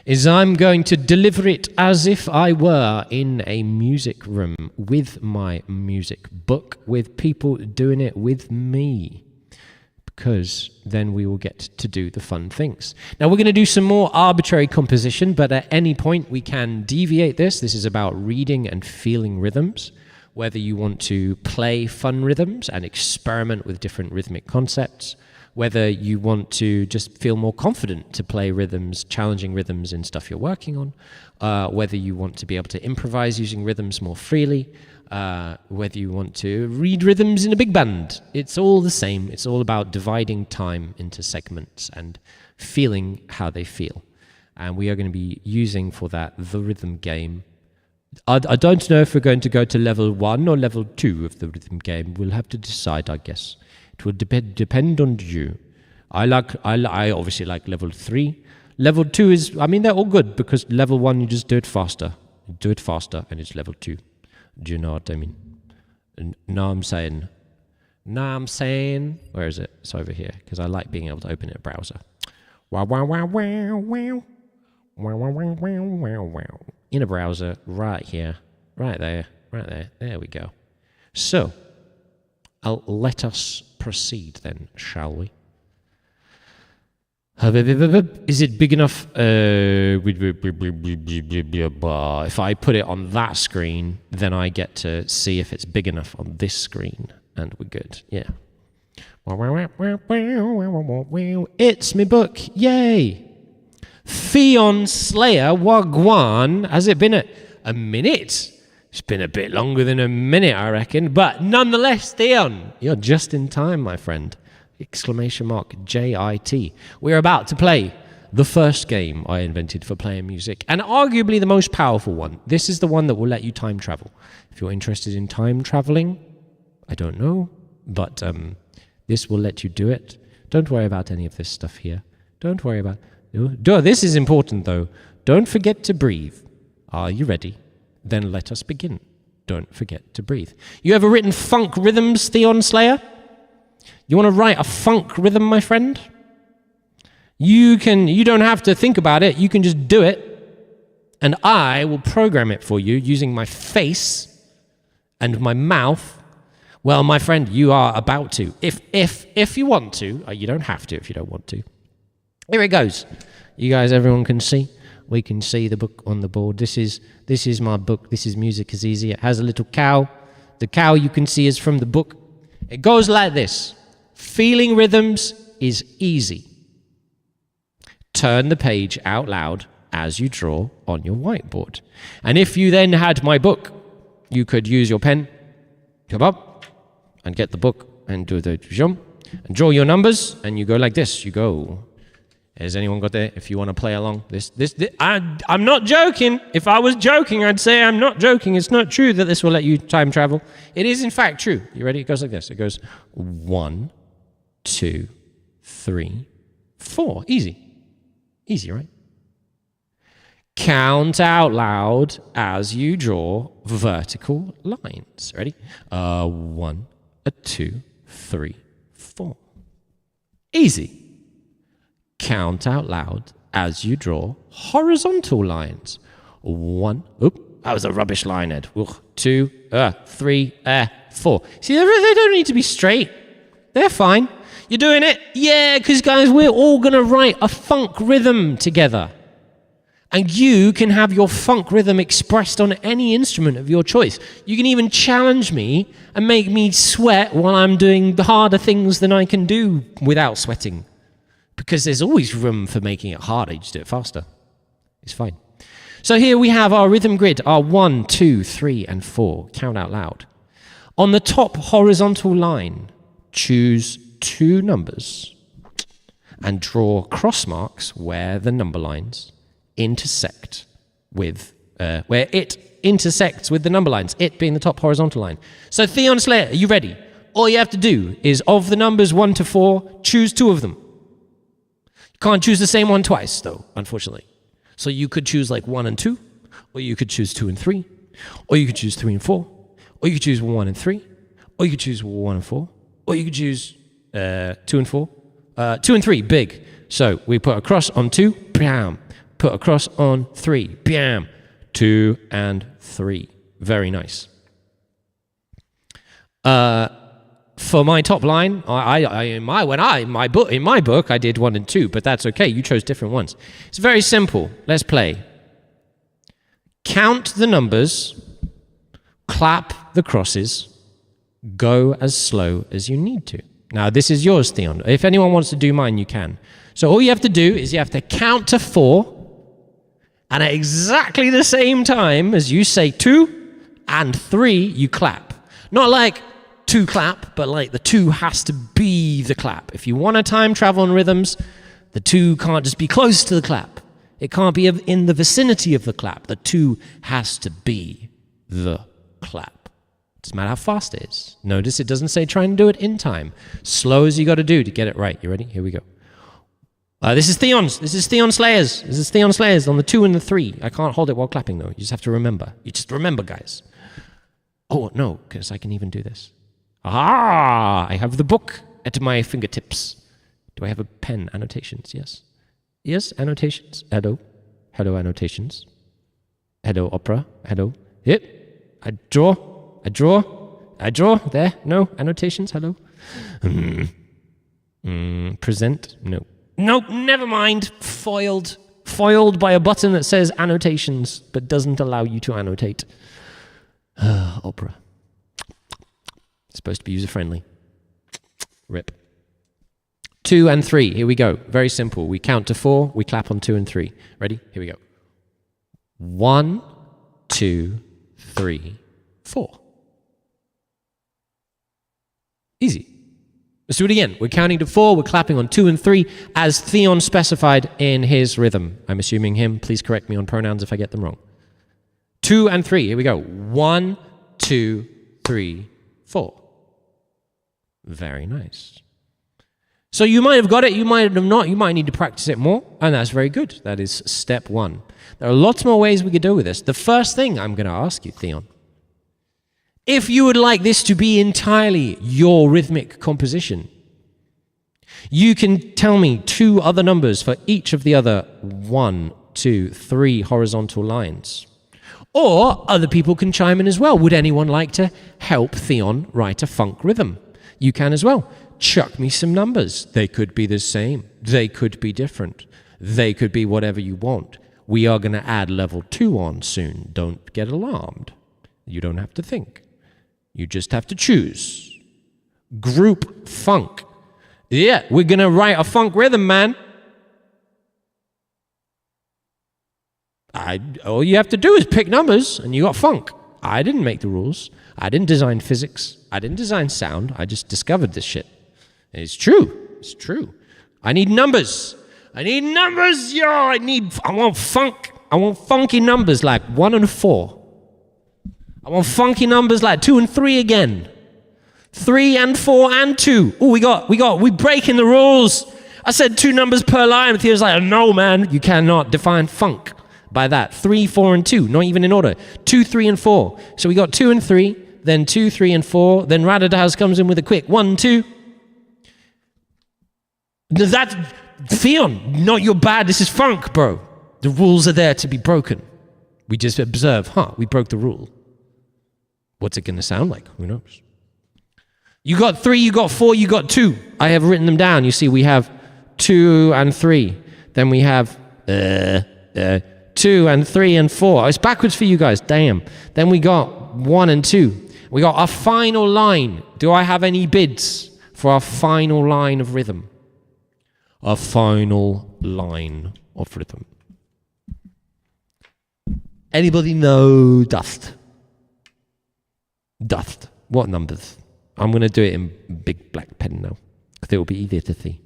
is I'm going to deliver it as if I were in a music room with my music book, with people doing it with me, because then we will get to do the fun things. Now, we're going to do some more arbitrary composition, but at any point we can deviate this. This is about reading and feeling rhythms, whether you want to play fun rhythms and experiment with different rhythmic concepts, whether you want to just feel more confident to play rhythms, challenging rhythms in stuff you're working on, whether you want to be able to improvise using rhythms more freely, whether you want to read rhythms in a big band. It's all the same. It's all about dividing time into segments and feeling how they feel. And we are going to be using for that the rhythm game. I don't know if we're going to go to level 1 or level 2 of the rhythm game. We'll have to decide, I guess. It will depend on you. I obviously like level 3. Level 2 is, I mean, they're all good, because level 1, you just do it faster. You do it faster, and it's level 2. Do you know what I mean? Now I'm saying, where is it? It's over here, because I like being able to open it in a browser. Wow, wow, wow, wow, wow. Wow, wow, wow, wow, wow, wow. In a browser, right here, right there. There we go. So, let us proceed then, shall we? Is it big enough? If I put it on that screen, then I get to see if it's big enough on this screen, and we're good. Yeah. It's me book. Yay! Theon Slayer Wagwan. Has it been a minute? It's been a bit longer than a minute, I reckon. But nonetheless, Theon, you're just in time, my friend. Exclamation mark JIT. We're about to play the first game I invented for playing music, and arguably the most powerful one. This is the one that will let you time travel. If you're interested in time traveling, I don't know, but this will let you do it. Don't worry about any of this stuff here. Don't worry about... This is important, though. Don't forget to breathe. Are you ready? Then let us begin. Don't forget to breathe. You ever written funk rhythms, Theon Slayer? You want to write a funk rhythm, my friend? You don't have to think about it. You can just do it. And I will program it for you using my face. And my mouth, well, my friend, you are about to. If you want to, you don't have to if you don't want to. Here it goes. You guys, everyone can see. We can see the book on the board. This is my book. This is Music is Easy. It has a little cow. The cow you can see is from the book. It goes like this. Feeling rhythms is easy. Turn the page out loud as you draw on your whiteboard. And if you then had my book, you could use your pen, come up, and get the book and do the jump, and draw your numbers, and you go like this. You go. Has anyone got there? If you want to play along, I'm not joking. If I was joking, I'd say I'm not joking. It's not true that this will let you time travel. It is in fact true. You ready? It goes like this. It goes 1, 2, 3, 4. Easy. Easy, right? Count out loud as you draw vertical lines. Ready? 1, 2, 3, 4. Easy. Count out loud as you draw horizontal lines. 1, that was a rubbish line, Ed. 2, 3, 4. See, they don't need to be straight. They're fine. You're doing it? Yeah, because guys, we're all going to write a funk rhythm together. And you can have your funk rhythm expressed on any instrument of your choice. You can even challenge me and make me sweat while I'm doing harder things than I can do without sweating. Because there's always room for making it harder. You just do it faster. It's fine. So here we have our rhythm grid, our 1, 2, 3, and 4. Count out loud. On the top horizontal line, choose 2 numbers and draw cross marks where the number lines intersect with, where it intersects with the number lines, it being the top horizontal line. So Theon Slayer, are you ready? All you have to do is, of the numbers 1 to 4, choose 2 of them. You can't choose the same one twice, though, unfortunately. So you could choose like 1 and 2, or you could choose 2 and 3, or you could choose 3 and 4, or you could choose 1 and 3, or you could choose 1 and 4, or you could choose 2 and 4. 2 and 3, big. So we put a cross on 2, bam. Put a cross on 3, bam. 2 and 3. Very nice. For my top line, in my book, I did 1 and 2, but that's okay. You chose different ones. It's very simple. Let's play. Count the numbers, clap the crosses, go as slow as you need to. Now, this is yours, Theon. If anyone wants to do mine, you can. So all you have to do is you have to count to 4, and at exactly the same time as you say 2 and 3, you clap. Not like 2 clap, but like the 2 has to be the clap. If you want to time travel on rhythms, the 2 can't just be close to the clap. It can't be in the vicinity of the clap. The 2 has to be the clap. Doesn't matter how fast it is. Notice it doesn't say try and do it in time. Slow as you got to do to get it right. You ready? Here we go. This is Theon's. This is Theon Slayers. This is Theon Slayers on the 2 and the 3. I can't hold it while clapping, though. You just have to remember. You just remember, guys. Oh, no, because I can even do this. Ah, I have the book at my fingertips. Do I have a pen? Annotations, yes. Yes, annotations. Hello. Hello, annotations. Hello, opera. Hello. Yep. I draw. There. No, annotations. Hello. Present. No. Nope, never mind. Foiled by a button that says annotations, but doesn't allow you to annotate. Opera. It's supposed to be user-friendly. Rip. 2 and 3. Here we go. Very simple. We count to 4. We clap on 2 and 3. Ready? Here we go. 1, 2, 3, 4. Easy. Let's do it again. We're counting to 4. We're clapping on 2 and 3 as Theon specified in his rhythm. I'm assuming him. Please correct me on pronouns if I get them wrong. 2 and 3. Here we go. 1, 2, 3, 4. Very nice. So you might have got it. You might have not. You might need to practice it more. And that's very good. That is step 1. There are lots more ways we could do with this. The first thing I'm going to ask you, Theon, if you would like this to be entirely your rhythmic composition, you can tell me 2 other numbers for each of the other 1, 2, 3 horizontal lines. Or other people can chime in as well. Would anyone like to help Theon write a funk rhythm? You can as well. Chuck me some numbers. They could be the same. They could be different. They could be whatever you want. We are going to add level 2 on soon. Don't get alarmed. You don't have to think. You just have to choose. Group funk. Yeah, we're going to write a funk rhythm, man. All you have to do is pick numbers, and you got funk. I didn't make the rules. I didn't design physics. I didn't design sound. I just discovered this shit. And it's true. It's true. I need numbers. I need numbers, yo. I want funk. I want funky numbers like 1 and 4. I want funky numbers like 2 and 3 again. 3 and 4 and 2. Oh, we breaking the rules. I said 2 numbers per line. Theo's like, no, man, you cannot define funk by that. 3, 4, and 2, not even in order. 2, 3, and 4. So we got 2 and 3, then 2, 3, and 4. Then Radadaz comes in with a quick 1, 2. That's Theon, not your bad. This is funk, bro. The rules are there to be broken. We just observe, we broke the rule. What's it going to sound like? Who knows? You got 3, you got 4, you got 2. I have written them down. You see, we have 2 and 3. Then we have 2 and 3 and 4. Oh, it's backwards for you guys. Damn. Then we got 1 and 2. We got our final line. Do I have any bids for our final line of rhythm? A final line of rhythm. Anybody know Dust? Dust. What numbers? I'm going to do it in big black pen now, because it will be easier to see.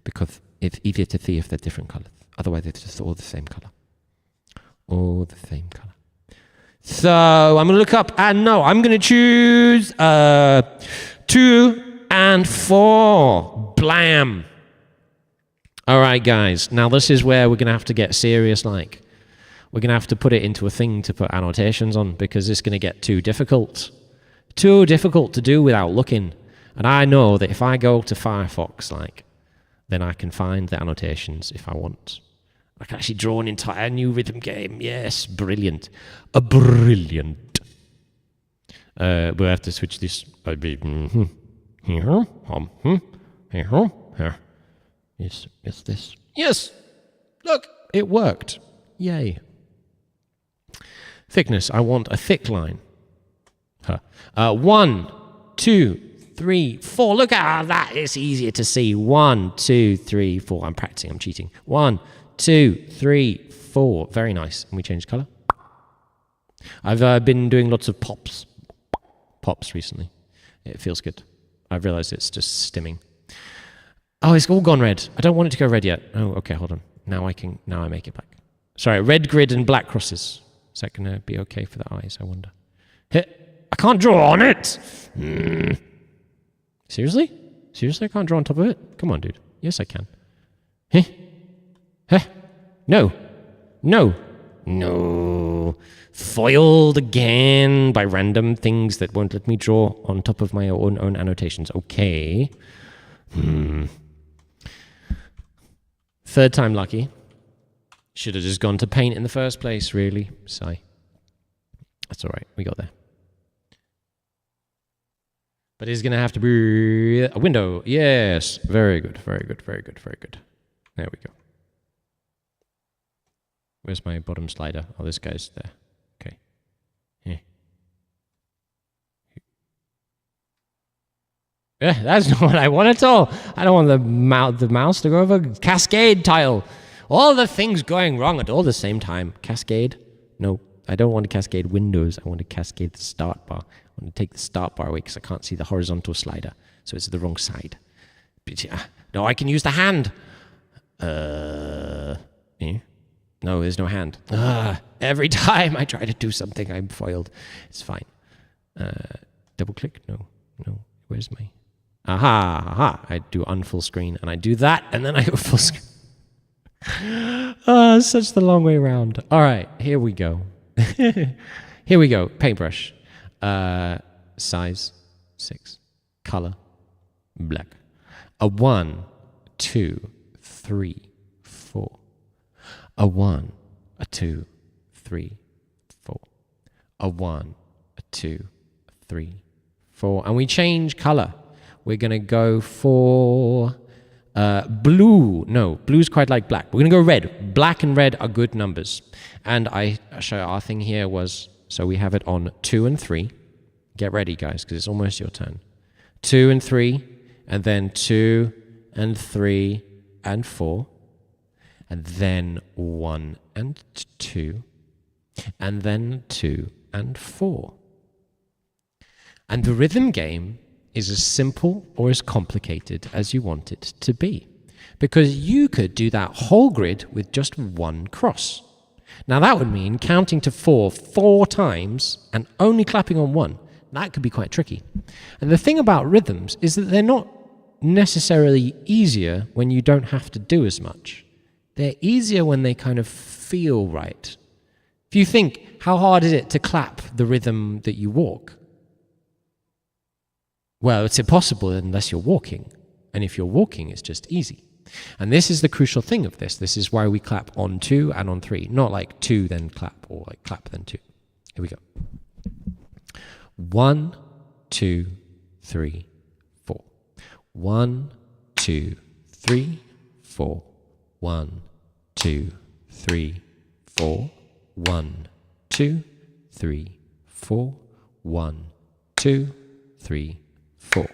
Because it's easier to see if they're different colors. Otherwise, it's just all the same color. All the same color. So I'm going to look up, and no, I'm going to choose 2 and 4. Blam. All right, guys. Now this is where we're going to have to get serious. Like, we're going to have to put it into a thing to put annotations on, because it's going to get too difficult. Too difficult to do without looking. And I know that if I go to Firefox, then I can find the annotations if I want. I can actually draw an entire new rhythm game. Yes, brilliant. Brilliant. We'll have to switch this. Yes, this. Yes! Look, it worked. Yay. Thickness, I want a thick line. 1, 2, 3, 4. Look at that. It's easier to see. 1, 2, 3, 4. I'm practicing. I'm cheating. 1, 2, 3, 4. Very nice. And we change color. I've been doing lots of pops recently. It feels good. I've realized it's just stimming. Oh, it's all gone red. I don't want it to go red yet. Oh, okay, hold on. Now I make it black. Sorry, red grid and black crosses. Is that going to be okay for the eyes, I wonder? I can't draw on it! Seriously? Seriously, I can't draw on top of it? Come on, dude. Yes, I can. No. No. No. Foiled again by random things that won't let me draw on top of my own annotations. Okay. Third time lucky. Should have just gone to paint in the first place, really. Sigh. That's all right. We got there. But it's going to have to be a window. Yes. Very good. Very good. Very good. Very good. There we go. Where's my bottom slider? Oh, this guy's there. Okay. Yeah, that's not what I want at all. I don't want the mouse to go over cascade tile. All the things going wrong at all the same time. Cascade? No, I don't want to cascade windows. I want to cascade the start bar. I want to take the start bar away because I can't see the horizontal slider. So it's the wrong side. But, no, I can use the hand. No, there's no hand. Every time I try to do something, I'm foiled. It's fine. Double click? No. Where's my... Aha. I do unfull screen, and I do that, and then I go full screen. Such the long way around. All right, here we go. Here we go. Paintbrush. Size 6. Color black. A 1, 2, 3, 4. A 1, a 2, 3, 4. a 1, a 2, a 3, 4. And we change color. We're going to go for blue. No, blue's quite like black. We're going to go red. Black and red are good numbers. And I show our thing here was, so we have it on 2 and 3. Get ready, guys, because it's almost your turn. 2 and 3, and then 2 and 3 and 4, and then 1 and 2, and then 2 and 4. And the rhythm game is as simple or as complicated as you want it to be, because you could do that whole grid with just one cross. Now that would mean counting to 4 times and only clapping on 1. That could be quite tricky. And the thing about rhythms is that they're not necessarily easier when you don't have to do as much. They're easier when they kind of feel right. If you think, how hard is it to clap the rhythm that you walk? Well, it's impossible unless you're walking. And if you're walking, it's just easy. And this is the crucial thing of this. This is why we clap on 2 and on 3. Not like 2 then clap, or like clap then 2. Here we go. 1, 2, 3, 4. 1, 2, 3, 4. 1, 2, 3, 4. 1, 2, 3, 4. 1, 2, 3, 4.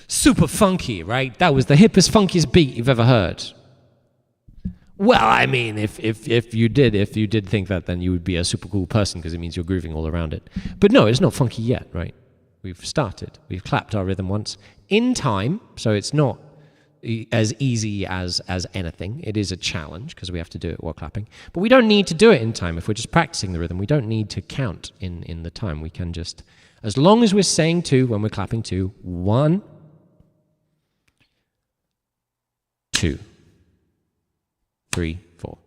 Super funky, right? That was the hippest, funkiest beat you've ever heard. Well, I mean, if you did think that, then you would be a super cool person, because it means you're grooving all around it. But no, it's not funky yet, right? We've started. We've clapped our rhythm once in time, so it's not as easy as anything. It is a challenge because we have to do it while clapping. But we don't need to do it in time. If we're just practicing the rhythm, we don't need to count in the time. We can just, as long as we're saying 2 when we're clapping 2, 1, 2, 3, 4.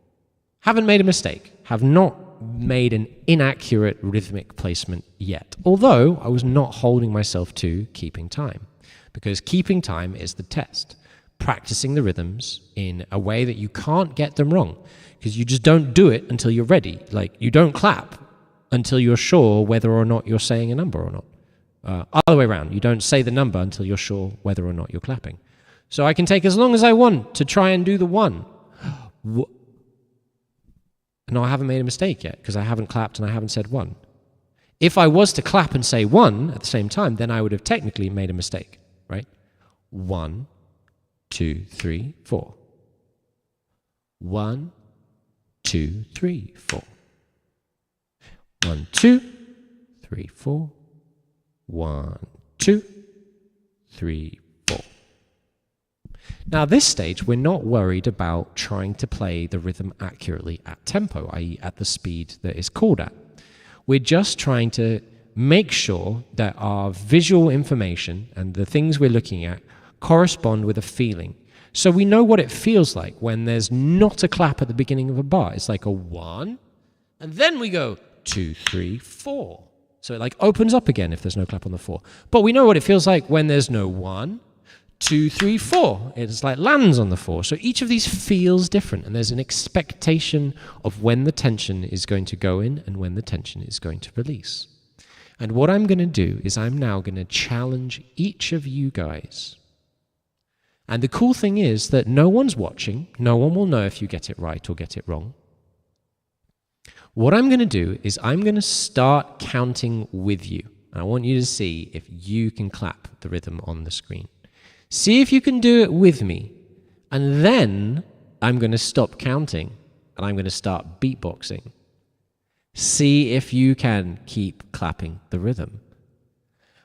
Haven't made a mistake. Have not made an inaccurate rhythmic placement yet. Although I was not holding myself to keeping time, because keeping time is the test. Practicing the rhythms in a way that you can't get them wrong, because you just don't do it until you're ready. Like, you don't clap until you're sure whether or not you're saying a number or not. Other way around, you don't say the number until you're sure whether or not you're clapping. So I can take as long as I want to try and do the 1. No, I haven't made a mistake yet, because I haven't clapped and I haven't said 1. If I was to clap and say 1 at the same time, then I would have technically made a mistake, right? 1, 2, 3, 4. 1, 2, 3, 4. 1, 2, 3, 4. 1, 2, 3, 4. Now, this stage, we're not worried about trying to play the rhythm accurately at tempo, i.e. at the speed that it's called at. We're just trying to make sure that our visual information and the things we're looking at correspond with a feeling. So we know what it feels like when there's not a clap at the beginning of a bar. It's like a 1, and then we go 2, 3, 4. So it like opens up again if there's no clap on the 4. But we know what it feels like when there's no 1, 2, 3, 4. It's like lands on the 4. So each of these feels different, and there's an expectation of when the tension is going to go in and when the tension is going to release. And what I'm going to do is I'm now going to challenge each of you guys. And the cool thing is that no one's watching. No one will know if you get it right or get it wrong. What I'm going to do is I'm going to start counting with you. And I want you to see if you can clap the rhythm on the screen. See if you can do it with me. And then I'm going to stop counting and I'm going to start beatboxing. See if you can keep clapping the rhythm.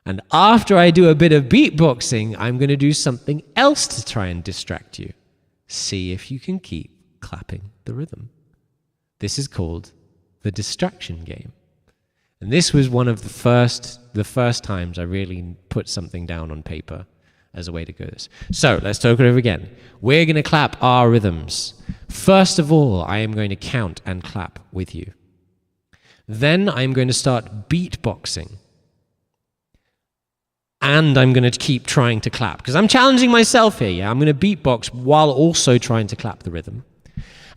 And after I do a bit of beatboxing, I'm going to do something else to try and distract you. See if you can keep clapping the rhythm. This is called the distraction game. And this was one of the first times I really put something down on paper as a way to go this. So let's talk it over again. We're going to clap our rhythms. First of all, I am going to count and clap with you. Then I'm going to start beatboxing. And I'm going to keep trying to clap, because I'm challenging myself here, yeah? I'm going to beatbox while also trying to clap the rhythm.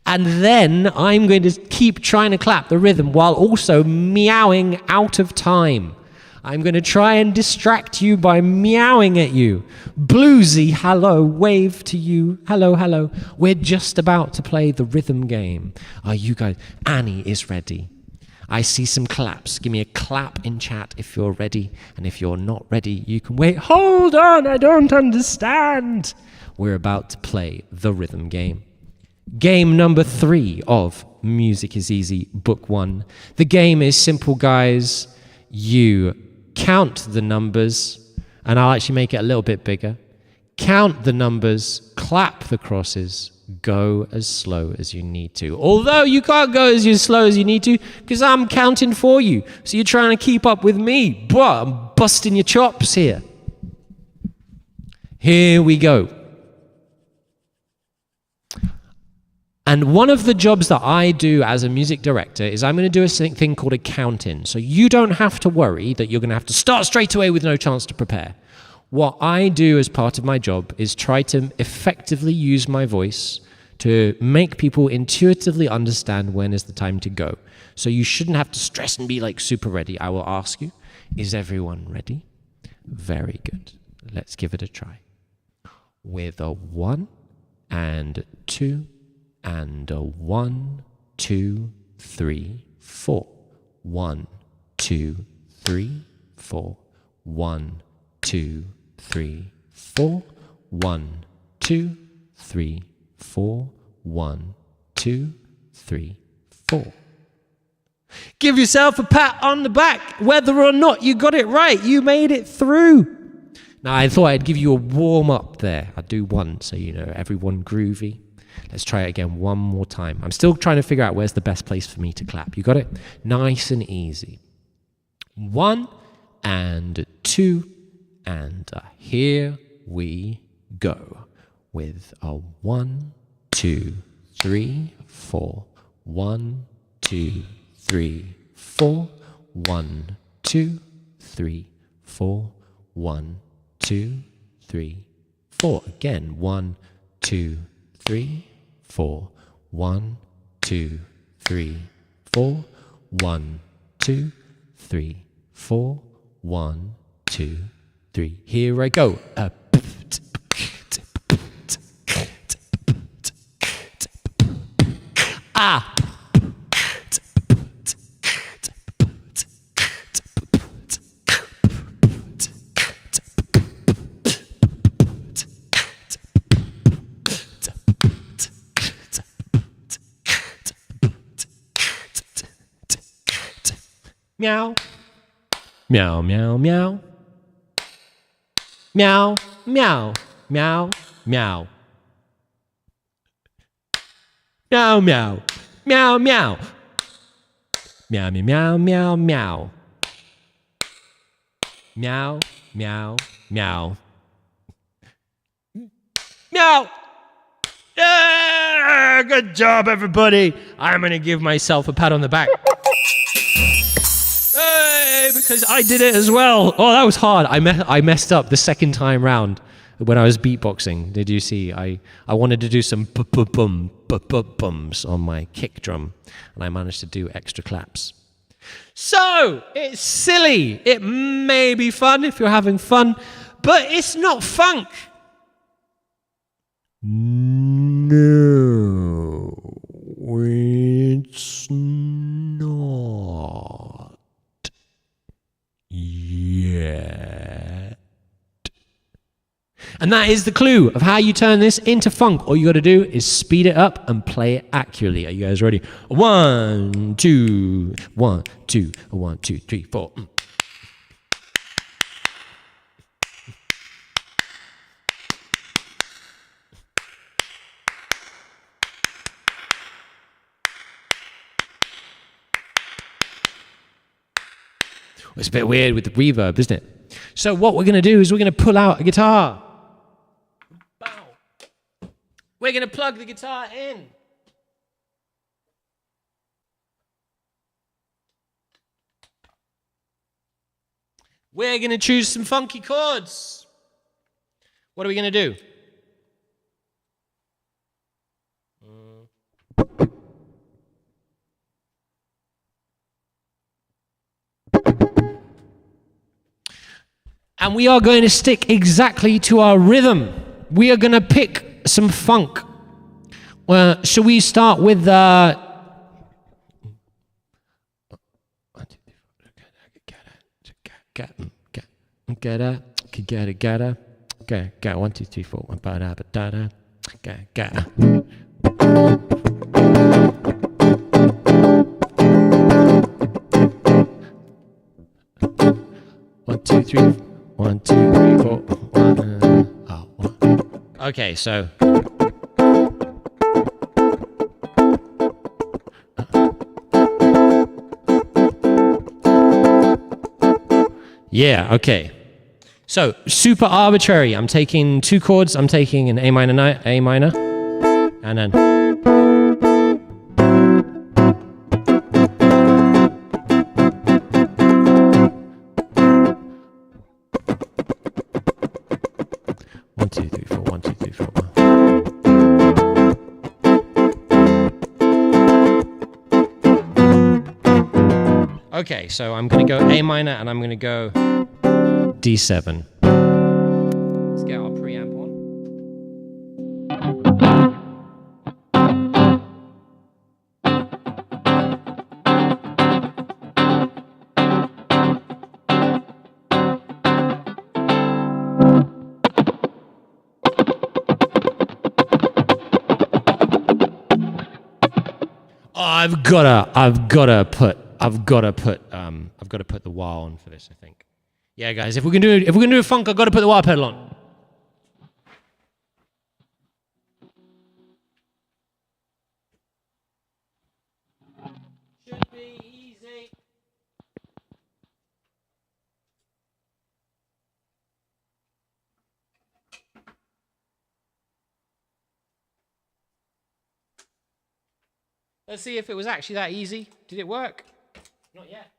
And then I'm going to keep trying to clap the rhythm while also meowing out of time. I'm going to try and distract you by meowing at you. Bluesy, hello, wave to you. Hello, hello. We're just about to play the rhythm game. Are you guys? Annie is ready. I see some claps. Give me a clap in chat if you're ready. And if you're not ready, you can wait. Hold on, I don't understand. We're about to play the rhythm game. Game number 3 of Music is Easy, Book 1. The game is simple, guys. You count the numbers, and I'll actually make it a little bit bigger. Count the numbers, clap the crosses, go as slow as you need to. Although you can't go as slow as you need to, because I'm counting for you. So you're trying to keep up with me. Boy, I'm busting your chops here. Here we go. And one of the jobs that I do as a music director is I'm going to do a thing called a count-in. So you don't have to worry that you're going to have to start straight away with no chance to prepare. What I do as part of my job is try to effectively use my voice to make people intuitively understand when is the time to go. So you shouldn't have to stress and be like super ready. I will ask you, is everyone ready? Very good. Let's give it a try. With a 1 and 2 and a 1, 2, 3, 4. 1, 2, 3, 4. 1, 2, 3, 4. 1, 2, 3, 4. 1, 2, 3, 4. Give yourself a pat on the back, whether or not you got it right. You made it through. Now, I thought I'd give you a warm-up there. I'd do one so you know everyone groovy. Let's try it again one more time. I'm still trying to figure out where's the best place for me to clap. You got it? Nice and easy. 1 and 2 and here we go. With a 1, 2, 3, 4. 1, 2, 3, 4. 1, 2, 3, 4. 1, 2, 3, 4. Again, 1, 2, 3, 4. 1, 2, 3, 4. 1, 2, 3, 4. 1, 2, 3. Here I go. Ah. Meow. Meow, meow, meow. Meow, meow, meow, meow. Meow, meow, meow, meow. Meow, meow, meow, meow. Meow, meow, meow. Meow. Yeah, good job, everybody. I'm going to give myself a pat on the back. Hey, because I did it as well. Oh, that was hard. I messed up the second time round when I was beatboxing. Did you see? I wanted to do some bums on my kick drum, and I managed to do extra claps. So, it's silly. It may be fun if you're having fun, but it's not funk. No, it's not yet. And that is the clue of how you turn this into funk. All you got to do is speed it up and play it accurately. Are you guys ready? 1, 2, 1, 2, 1, 2, 3, 4. It's a bit weird with the reverb, isn't it? So what we're going to do is we're going to pull out a guitar. Bow. We're going to plug the guitar in. We're going to choose some funky chords. What are we going to do? And we are going to stick exactly to our rhythm. We are going to pick some funk. Shall we start with Okay, 1, 2, 3, 4, 1, ba da ba da da. Ga. 1, 2, 3, 1, 2, 3, 4. 1. Okay, so. Yeah, okay. So, super arbitrary. I'm taking 2 chords. I'm taking an A minor, and then. One, two, three, four. 1, 2, 3, 4. Okay, so I'm gonna go A minor, and I'm gonna go D7. Let's get our preamp on. I've gotta put the wah on for this, I think. Yeah, guys, if we're gonna do a funk, I've got to put the wah pedal on. Should be easy. Let's see if it was actually that easy. Did it work? Not yet.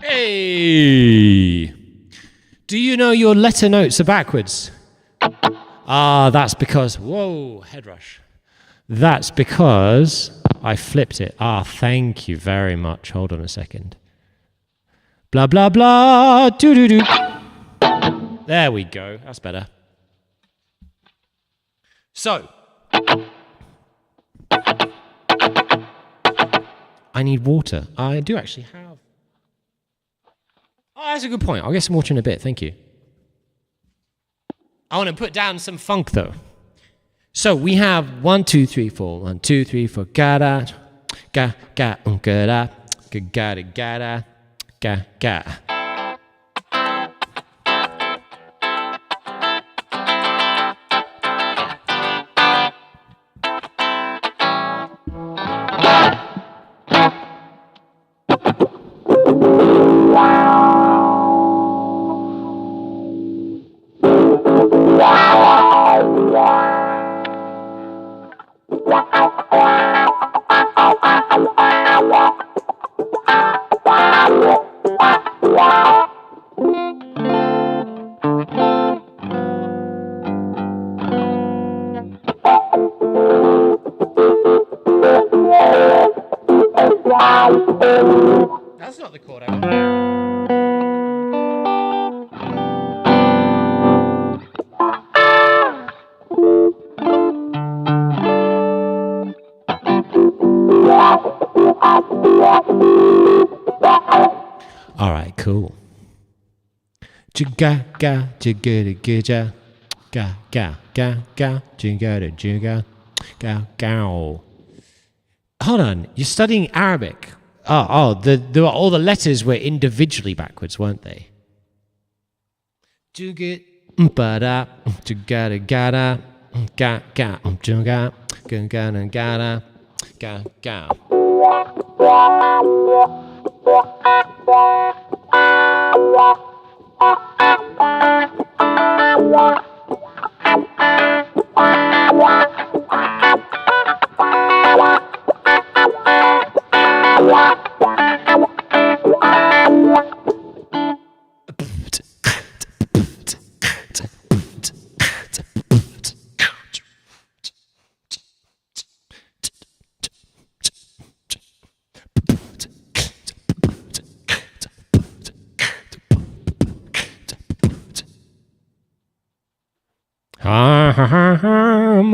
Hey! Do you know your letter notes are backwards? That's because... Whoa, head rush. That's because I flipped it. Thank you very much. Hold on a second. Blah, blah, blah. Doo-doo-doo. There we go. That's better. So... I need water. I do actually have... Oh, that's a good point. I'll get some water in a bit. Thank you. I want to put down some funk, though. So we have 1, 2, 3, 4. 1, 2, 3, 4. Ga-da. Ga, ga, ga-da. Ga-ga-da, ga-da. Ga, ga. That's not the chord I want. All right, cool. Juga ga juga ga ga ga ga ga juga juga ga ga. Hold on, you're studying Arabic. All the letters were individually backwards, weren't they? Juga ba juga ga ga ga juga ga ga ga ga.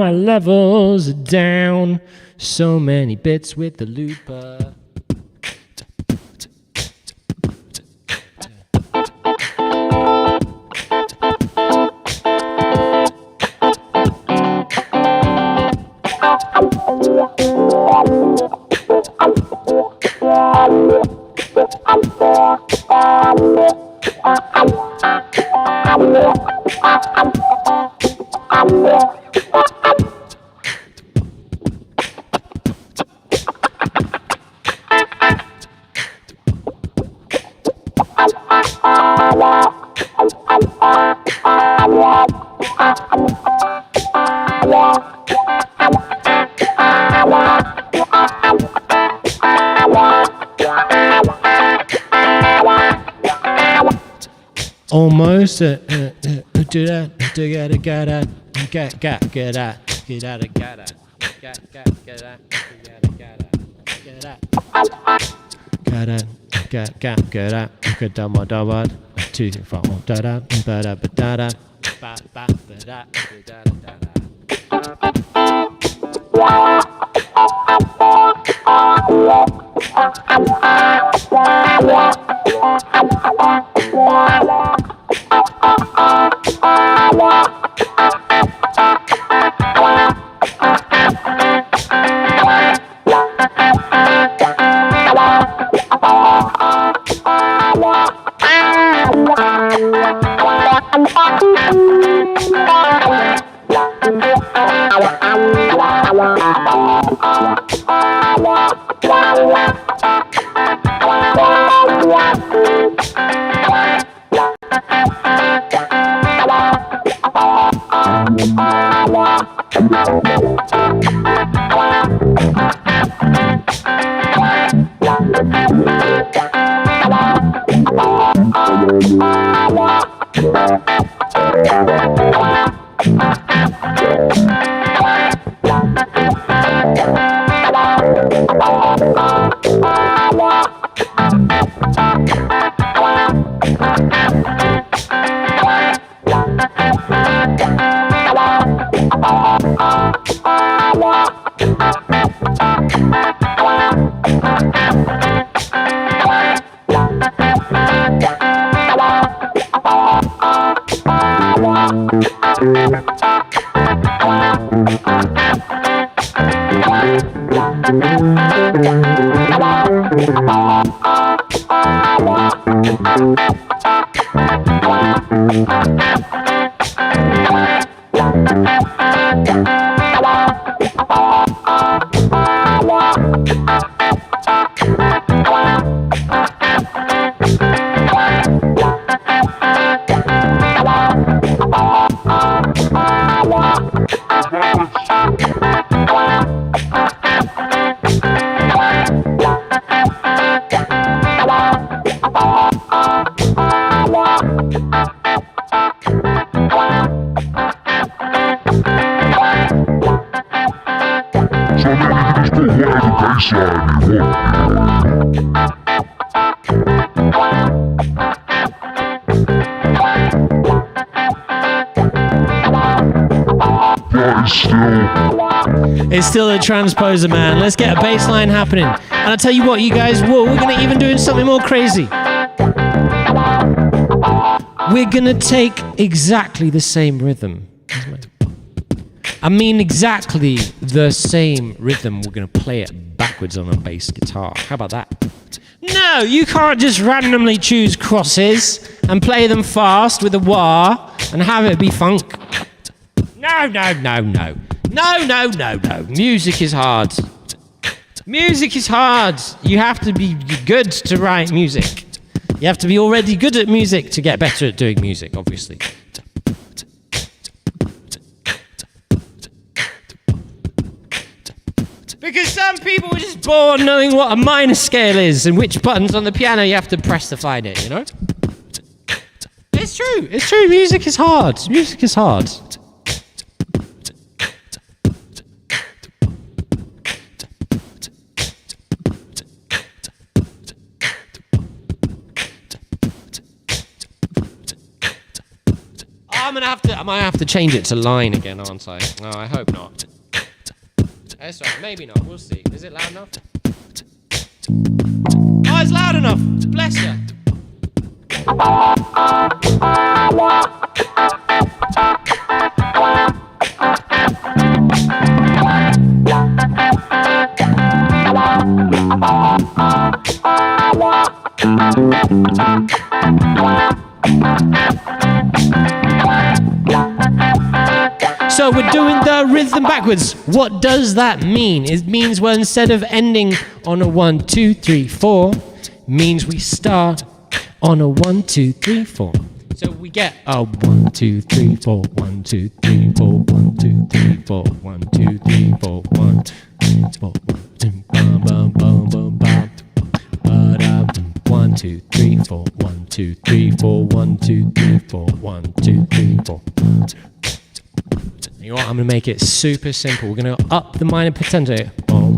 My levels are down. So many bits with the looper. Almost do that, get out, It's still a transposer, man. Let's get a bass line happening. And I'll tell you what, you guys, whoa, we're going to even do something more crazy. We're going to take exactly the same rhythm. I mean exactly the same rhythm. We're going to play it backwards on a bass guitar. How about that? No, you can't just randomly choose crosses and play them fast with a wah and have it be funk. No. No. Music is hard. Music is hard. You have to be good to write music. You have to be already good at music to get better at doing music, obviously. Because some Some people were just born knowing what a minor scale is and which buttons on the piano you have to press to find it, you know? It's true. It's true. Music is hard. Music is hard. I might have to change it to line again, aren't I? No, I hope not. That's right, maybe not. We'll see. Is it loud enough? Oh, it's loud enough. Bless you. So we're doing the rhythm backwards. What does that mean? It means, well, instead of ending on a 1, 2, 3, 4, means we start on a 1, 2, 3, 4. So we get a 1, 2, 3, 4, 1, 2, 3, 4, 1, 2, 3, 4, 1, 2, 3, 4, 1, 2, 3, 4, 1, 1, 2, 3, 4, 1, 2, 3, 4, 1, 2, 3, 4, 1, 2, 3, 4. You know what? I'm going to make it super simple. We're going to go up the minor potential. We're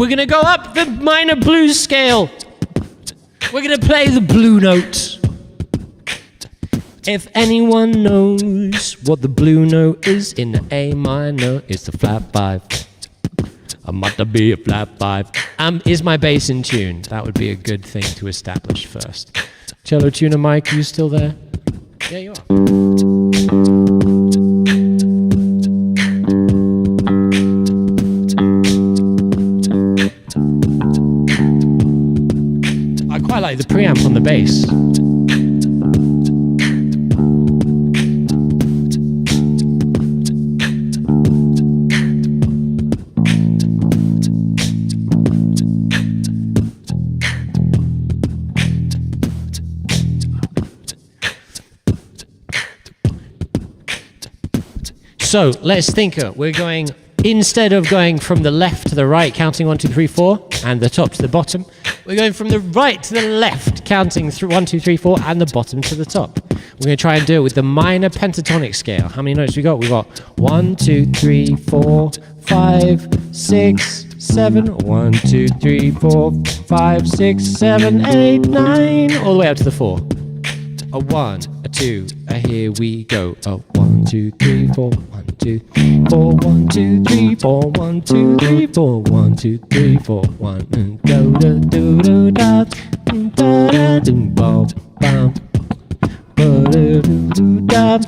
going to go up the minor blues scale. We're going to play the blue note. If anyone knows what the blue note is in the A minor, it's the flat 5. I'm about to be a flat 5. Is my bass in tune? That would be a good thing to establish first. Cello tuner Mike, are you still there? Yeah, you are. I quite like the preamp on the bass. So let's think. We're going, instead of going from the left to the right, counting 1, 2, 3, 4, and the top to the bottom, we're going from the right to the left, counting through 1, 2, 3, 4, and the bottom to the top. We're going to try and do it with the minor pentatonic scale. How many notes we got? We got 1, 2, 3, 4, 5, 6, 7. 1, 2, 3, 4, 5, 6, 7, 8, 9, all the way up to the 4. A 1, a 2, a here we go. A 1, 2, 3, 4, 1, 2, 4, 1, 2, 3, 4, 1, 2, 3, 4, 1, 2, 3, 4, 1, and go da do do da da da do bum bum ba da do do da da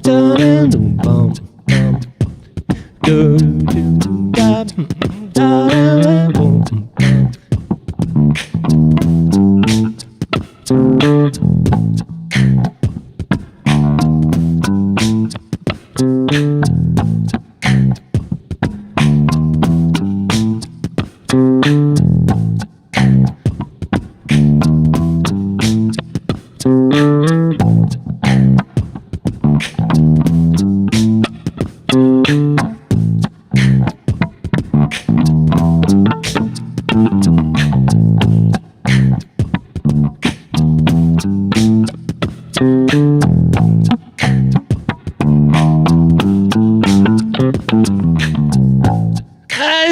da do bum bum do do da da da bum bum.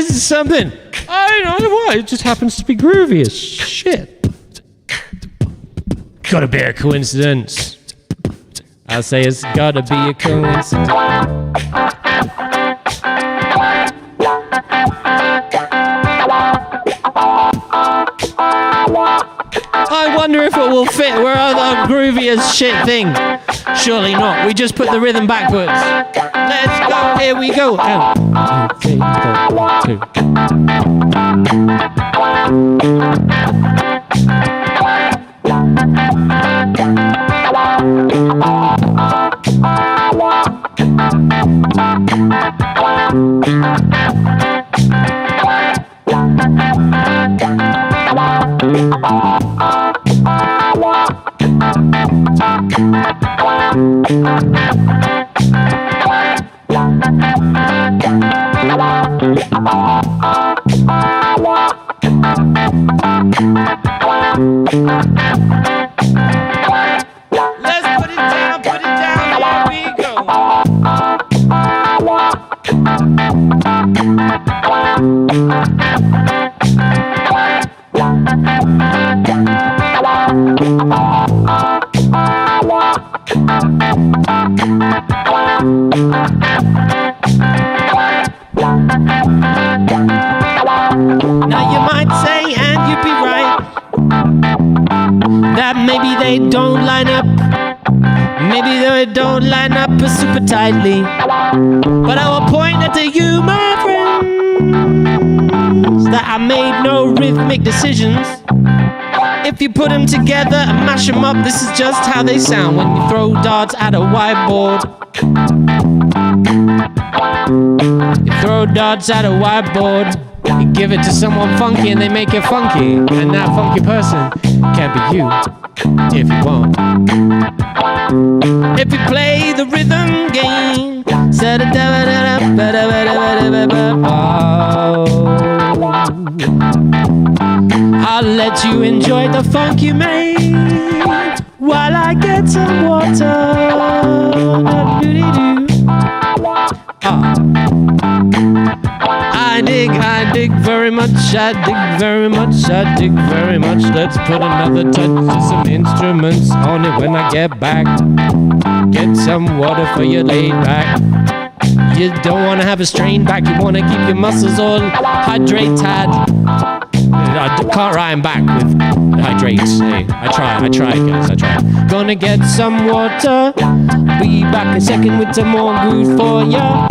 Something. I don't know why. It just happens to be groovy as shit. Gotta be a coincidence. I'll say it's gotta be a coincidence. I wonder if it will fit where other groovy as shit thing. Surely not. We just put the rhythm backwards. Let's go. Here we go. 1, 2, 3, 4, 2. Let's put it down, here we go. Now you might say, and you'd be right, that maybe they don't line up. Maybe they don't line up super tightly. But I will point out to you, my friends, that I made no rhythmic decisions. If you put them together and mash them up, this is just how they sound when you throw darts at a whiteboard. You throw darts at a whiteboard, you give it to someone funky and they make it funky. And that funky person can be you, if you want. If you play the rhythm game, I'll let you enjoy the funk you made while I get some water. I dig very much, I dig very much, I dig very much. Let's put another touch to some instruments on it when I get back. Get some water for your laid back. You don't want to have a strained back, you want to keep your muscles all hydrated. I can't rhyme back with hydrate. Hey, I try guys, I try. Gonna get some water, be back a second with some more good for ya.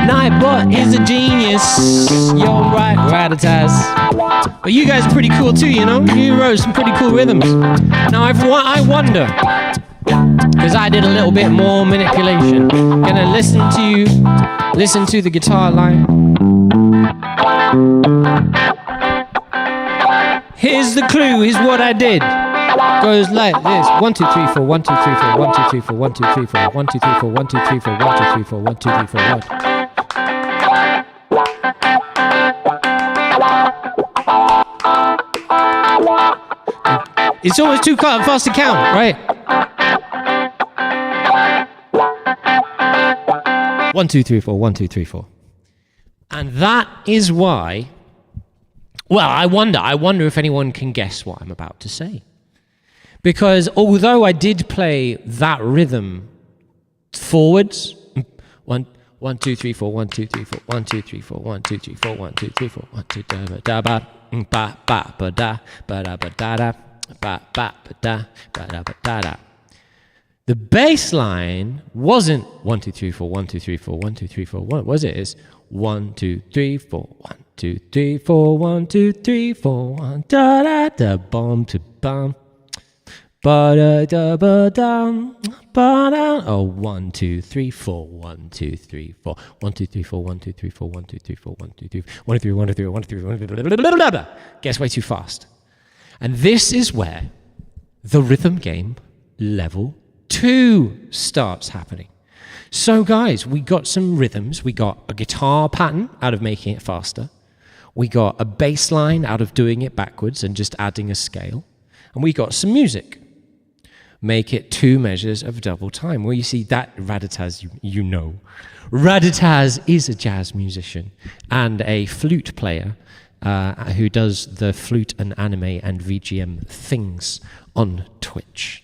Nightbot is a genius. You're right, Raditaz. But you guys are pretty cool too, you know? You wrote some pretty cool rhythms. Now I wonder, because I did a little bit more manipulation. Gonna listen to the guitar line. Here's the clue, here's what I did. Goes like this: 1 2 3 4 1 2 3 4 1 2 3 4 1 2 3 4 1 2 3 4 1 2 3 4 1 2 3 4 1 2 3 4 1. It's almost too fast to count, right? 1 2 3 4 1 2 3 4. And that is why. Well, I wonder if anyone can guess what I'm about to say. Because although I did play that rhythm forwards, 1, 1, 2, 3, 4, 1, 2, 3, 4, 1, 2, 3, 4, 1, 2, 3, 4, 1, 2, 3, 4, 1, 2, da da ba ba ba ba da ba da ba da da ba ba ba da ba da ba da da. The bass line wasn't 1, 2, 3, 4, 1, 2, 3, 4, 1, 2, 3, 4, 1, was it? It's 1, 2, 3, 4, 1, 2, 3, 4, 1, 2, 3, 4, 1, da da da bum to bum. Ba da da ba dum ba da. Oh, 1, 2, 3, 4, 1, 2, 3, 4, 1, 2, 3, 4, 1, 2, 3, 4, 1, 2, 3, 4, 1, 2, 3, 1, 2, 3, 1, 2, 3, 1, 2, 3, 1, 2, 3, 1, 2, 3, gets way too fast. And this is where the rhythm game level 2 starts happening. So guys, we got some rhythms. We got a guitar pattern out of making it faster. We got a bass line out of doing it backwards and just adding a scale. And we got some music. Make it 2 measures of double time. Well, you see that Raditaz, you know. Raditaz is a jazz musician and a flute player who does the flute and anime and VGM things on Twitch,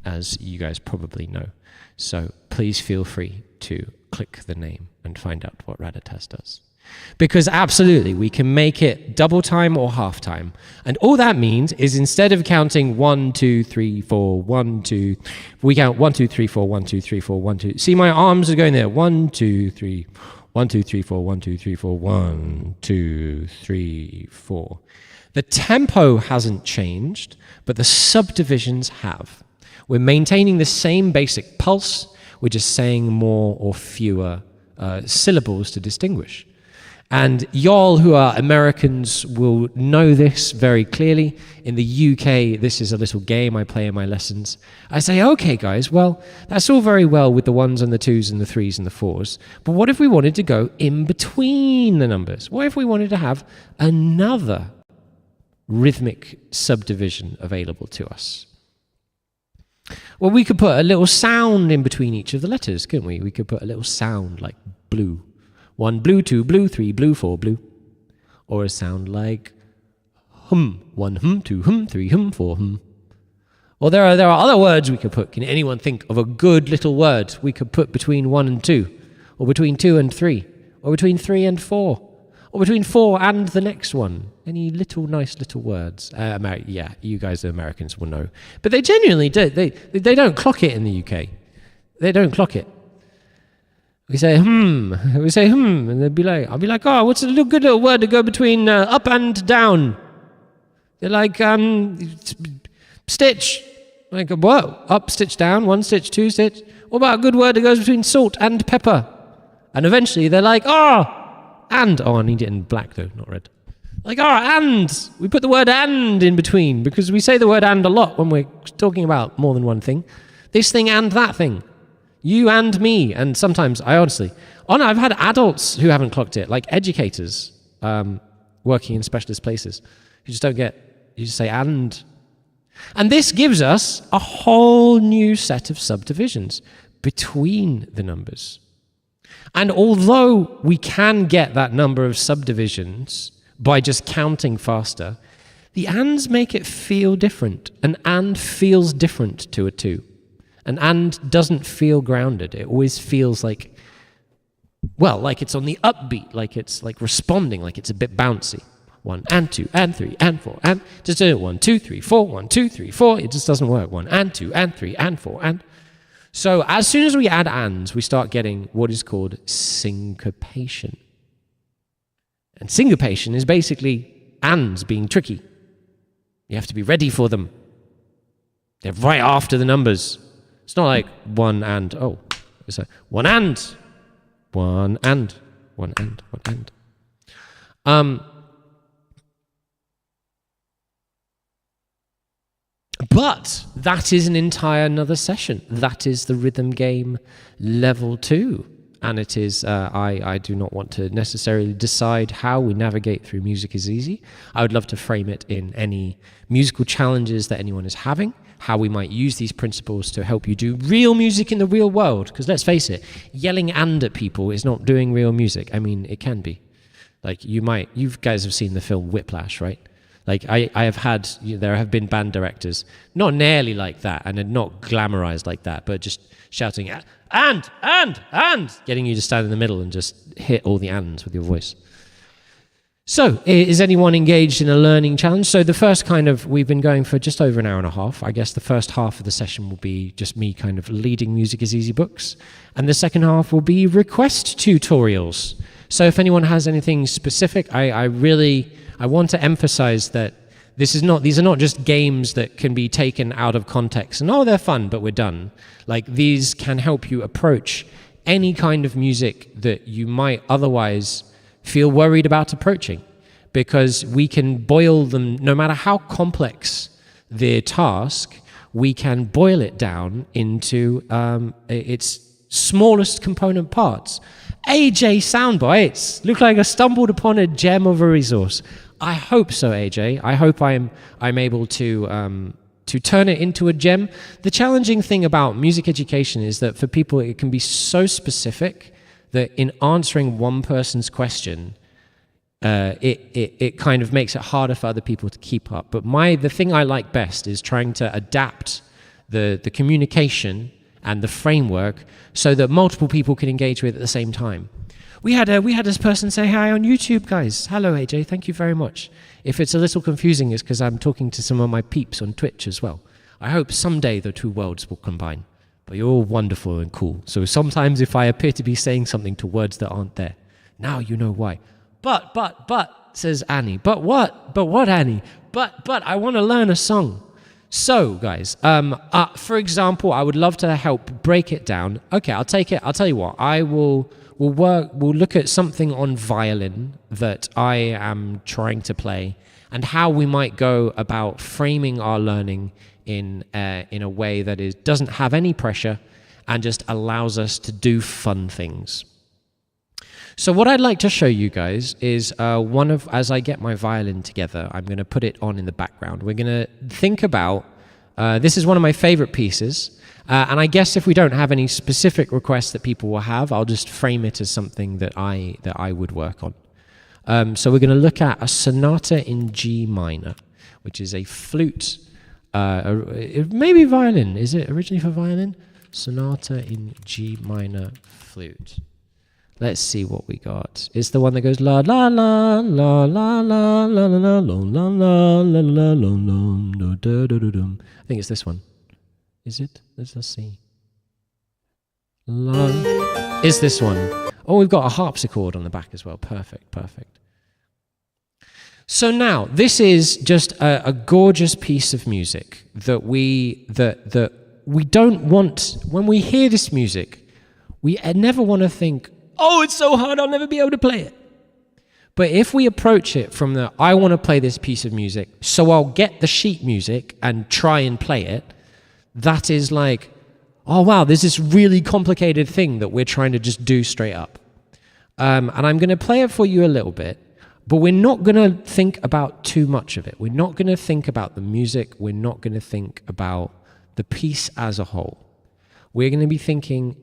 as you guys probably know. So please feel free to click the name and find out what Raditaz does. Because absolutely, we can make it double time or half time. And all that means is instead of counting 1, 2, 3, 4, 1, 2, we count 1, 2, 3, 4, 1, 2, 3, 4, 1, 2. See, my arms are going there. 1, 2, 3, 1, 2, 3, 4, 1, 2, 3, 4, 1, 2, 3, 4. The tempo hasn't changed, but the subdivisions have. We're maintaining the same basic pulse. We're just saying more or fewer syllables to distinguish. And y'all who are Americans will know this very clearly. In the UK, this is a little game I play in my lessons. I say, okay, guys, well, that's all very well with the 1s and the 2s and the 3s and the 4s. But what if we wanted to go in between the numbers? What if we wanted to have another rhythmic subdivision available to us? Well, we could put a little sound in between each of the letters, couldn't we? We could put a little sound like blue. 1 blue, 2 blue, 3 blue, 4 blue. Or a sound like hum. 1 hum, 2 hum, 3 hum, 4 hum. Or there are other words we could put. Can anyone think of a good little word we could put between 1 and 2? Or between 2 and 3? Or between 3 and 4? Or between 4 and the next one? Any little nice little words? Yeah, you guys, the Americans, will know. But they genuinely do. They don't clock it in the UK. They don't clock it. We say and they'd be like, I'll be like, oh, what's a good little word to go between up and down? They're like, stitch. Like, whoa, up, stitch, down, 1 stitch, 2 stitch. What about a good word that goes between salt and pepper? And eventually they're like, I need it in black though, not red. Like, and. We put the word and in between because we say the word and a lot when we're talking about more than one thing. This thing and that thing. You and me. And sometimes, I've had adults who haven't clocked it, like educators working in specialist places. You just say and. And this gives us a whole new set of subdivisions between the numbers. And although we can get that number of subdivisions by just counting faster, the ands make it feel different. An and feels different to a 2. An and doesn't feel grounded. It always feels like it's on the upbeat, like it's like responding, like it's a bit bouncy. 1 and 2 and 3 and 4 and just do it 1, 2, 3, 4, 1, 2, 3, 4. It just doesn't work. 1 and 2 and 3 and 4 and. So as soon as we add ands, we start getting what is called syncopation. And syncopation is basically ands being tricky. You have to be ready for them. They're right after the numbers. It's not like 1 and, it's like 1 and, 1 and, 1 and, 1 and. But that is an entire another session. That is the rhythm game level 2. And it is, I do not want to necessarily decide how we navigate through Music is Easy. I would love to frame it in any musical challenges that anyone is having, how we might use these principles to help you do real music in the real world. Because let's face it, yelling and at people is not doing real music. I mean, it can be. Like you guys have seen the film Whiplash, right? Like I have had, there have been band directors, not nearly like that, and not glamorized like that, but just shouting and getting you to stand in the middle and just hit all the ands with your voice. So, is anyone engaged in a learning challenge? So the first we've been going for just over an hour and a half. I guess the first half of the session will be just me kind of leading Music is Easy books. And the second half will be request tutorials. So if anyone has anything specific, I want to emphasize that these are not just games that can be taken out of context and, they're fun, but we're done. Like, these can help you approach any kind of music that you might otherwise feel worried about approaching, because we can boil them, no matter how complex the task, we can boil it down into its smallest component parts. AJ soundbites look like I stumbled upon a gem of a resource. I hope so, AJ. I hope I'm able to turn it into a gem. The challenging thing about music education is that for people it can be so specific that in answering one person's question, it kind of makes it harder for other people to keep up. But the thing I like best is trying to adapt the communication and the framework so that multiple people can engage with it at the same time. We had this person say hi on YouTube, guys. Hello, AJ. Thank you very much. If it's a little confusing, it's because I'm talking to some of my peeps on Twitch as well. I hope someday the two worlds will combine. But you're all wonderful and cool. So sometimes if I appear to be saying something to words that aren't there, now you know why. But, says Annie. But what? But what, Annie? But, I want to learn a song. So, guys, for example, I would love to help break it down. Okay, I'll take it. I'll tell you what. We'll look at something on violin that I am trying to play and how we might go about framing our learning in a way that doesn't have any pressure and just allows us to do fun things. So what I'd like to show you guys is as I get my violin together, I'm going to put it on in the background. We're going to think about, this is one of my favorite pieces, and I guess if we don't have any specific requests that people will have, I'll just frame it as something that I would work on. So we're going to look at a sonata in G minor, which is a flute. Maybe violin. Is it originally for violin? Sonata in G minor flute. Let's see what we got. It's the one that goes la la la la la la la la la la la la la la la. I think it's this one. Is it? Let's see. La. It's this one. Oh, we've got a harpsichord on the back as well. Perfect. So now, this is just a gorgeous piece of music that we don't want. When we hear this music, we never want to think, oh, it's so hard, I'll never be able to play it. But if we approach it from I want to play this piece of music, so I'll get the sheet music and try and play it, that is like, oh wow, there's this really complicated thing that we're trying to just do straight up. And I'm going to play it for you a little bit, but we're not going to think about too much of it. We're not going to think about the music. We're not going to think about the piece as a whole. We're going to be thinking,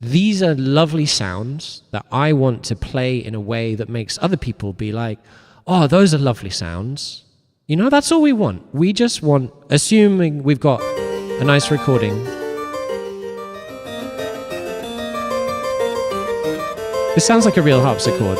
these are lovely sounds that I want to play in a way that makes other people be like, oh, those are lovely sounds. You know, that's all we want. We just want, assuming we've got a nice recording. This sounds like a real harpsichord.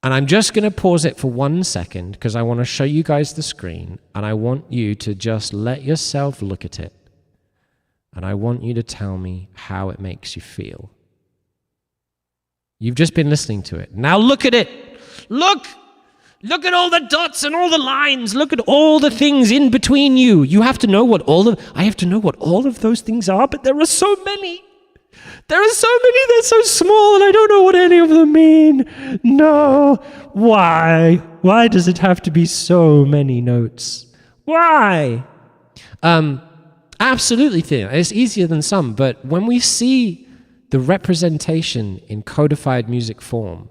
And I'm just going to pause it for 1 second because I want to show you guys the screen and I want you to just let yourself look at it. And I want you to tell me how it makes you feel. You've just been listening to it. Now look at it. Look! Look at all the dots and all the lines. Look at all the things in between you. You have to know what I have to know what all of those things are, but there are so many. There are so many, they're so small, and I don't know what any of them mean. No. Why? Why does it have to be so many notes? Why? Absolutely thin. It's easier than some, but when we see the representation in codified music form,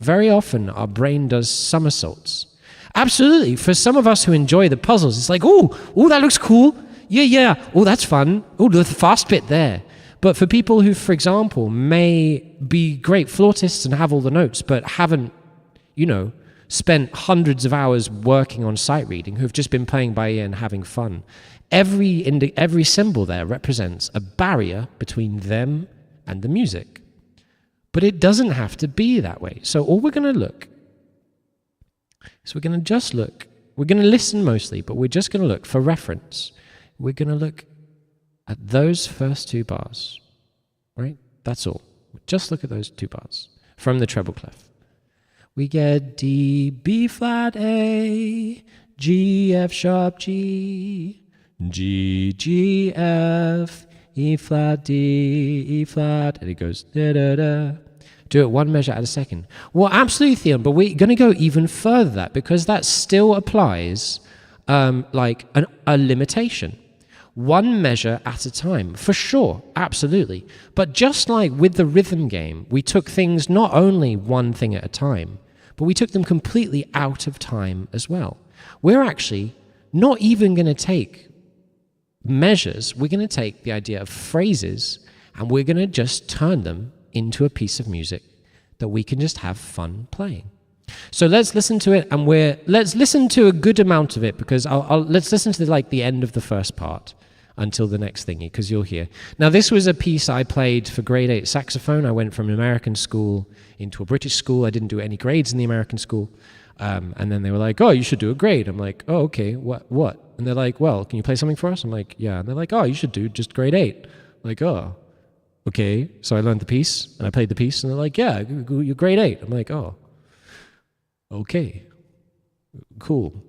very often our brain does somersaults. Absolutely. For some of us who enjoy the puzzles, it's like, ooh, that looks cool. yeah. Oh, that's fun. Oh, the fast bit there. But for people who, for example, may be great flautists and have all the notes, but haven't, spent hundreds of hours working on sight reading, who've just been playing by ear and having fun, every symbol there represents a barrier between them and the music. But it doesn't have to be that way. So all we're going to look is we're going to listen mostly, but we're just going to look for reference. We're going to look at those first two bars, right? That's all. Just look at those two bars from the treble clef. We get D, B flat, A, G, F sharp, G, G, G, F, E flat, D, E flat, and it goes da da da. Do it one measure at a second. Well, absolutely, Theon, but we're going to go even further than that, because that still applies like a limitation. One measure at a time, for sure, absolutely. But just like with the rhythm game, we took things not only one thing at a time, but we took them completely out of time as well. We're actually not even going to take measures. We're going to take the idea of phrases, and we're going to just turn them into a piece of music that we can just have fun playing. So let's listen to it, and let's listen to a good amount of it, because let's listen to the end of the first part until the next thingy, because you'll hear. Now, this was a piece I played for grade 8 saxophone. I went from an American school into a British school. I didn't do any grades in the American school. And then they were like, oh, you should do a grade. I'm like, oh, okay, what? And they're like, well, can you play something for us? I'm like, yeah. And they're like, oh, you should do just grade 8. I'm like, oh, okay. So I learned the piece, and I played the piece, and they're like, yeah, you're grade 8. I'm like, oh, okay, cool.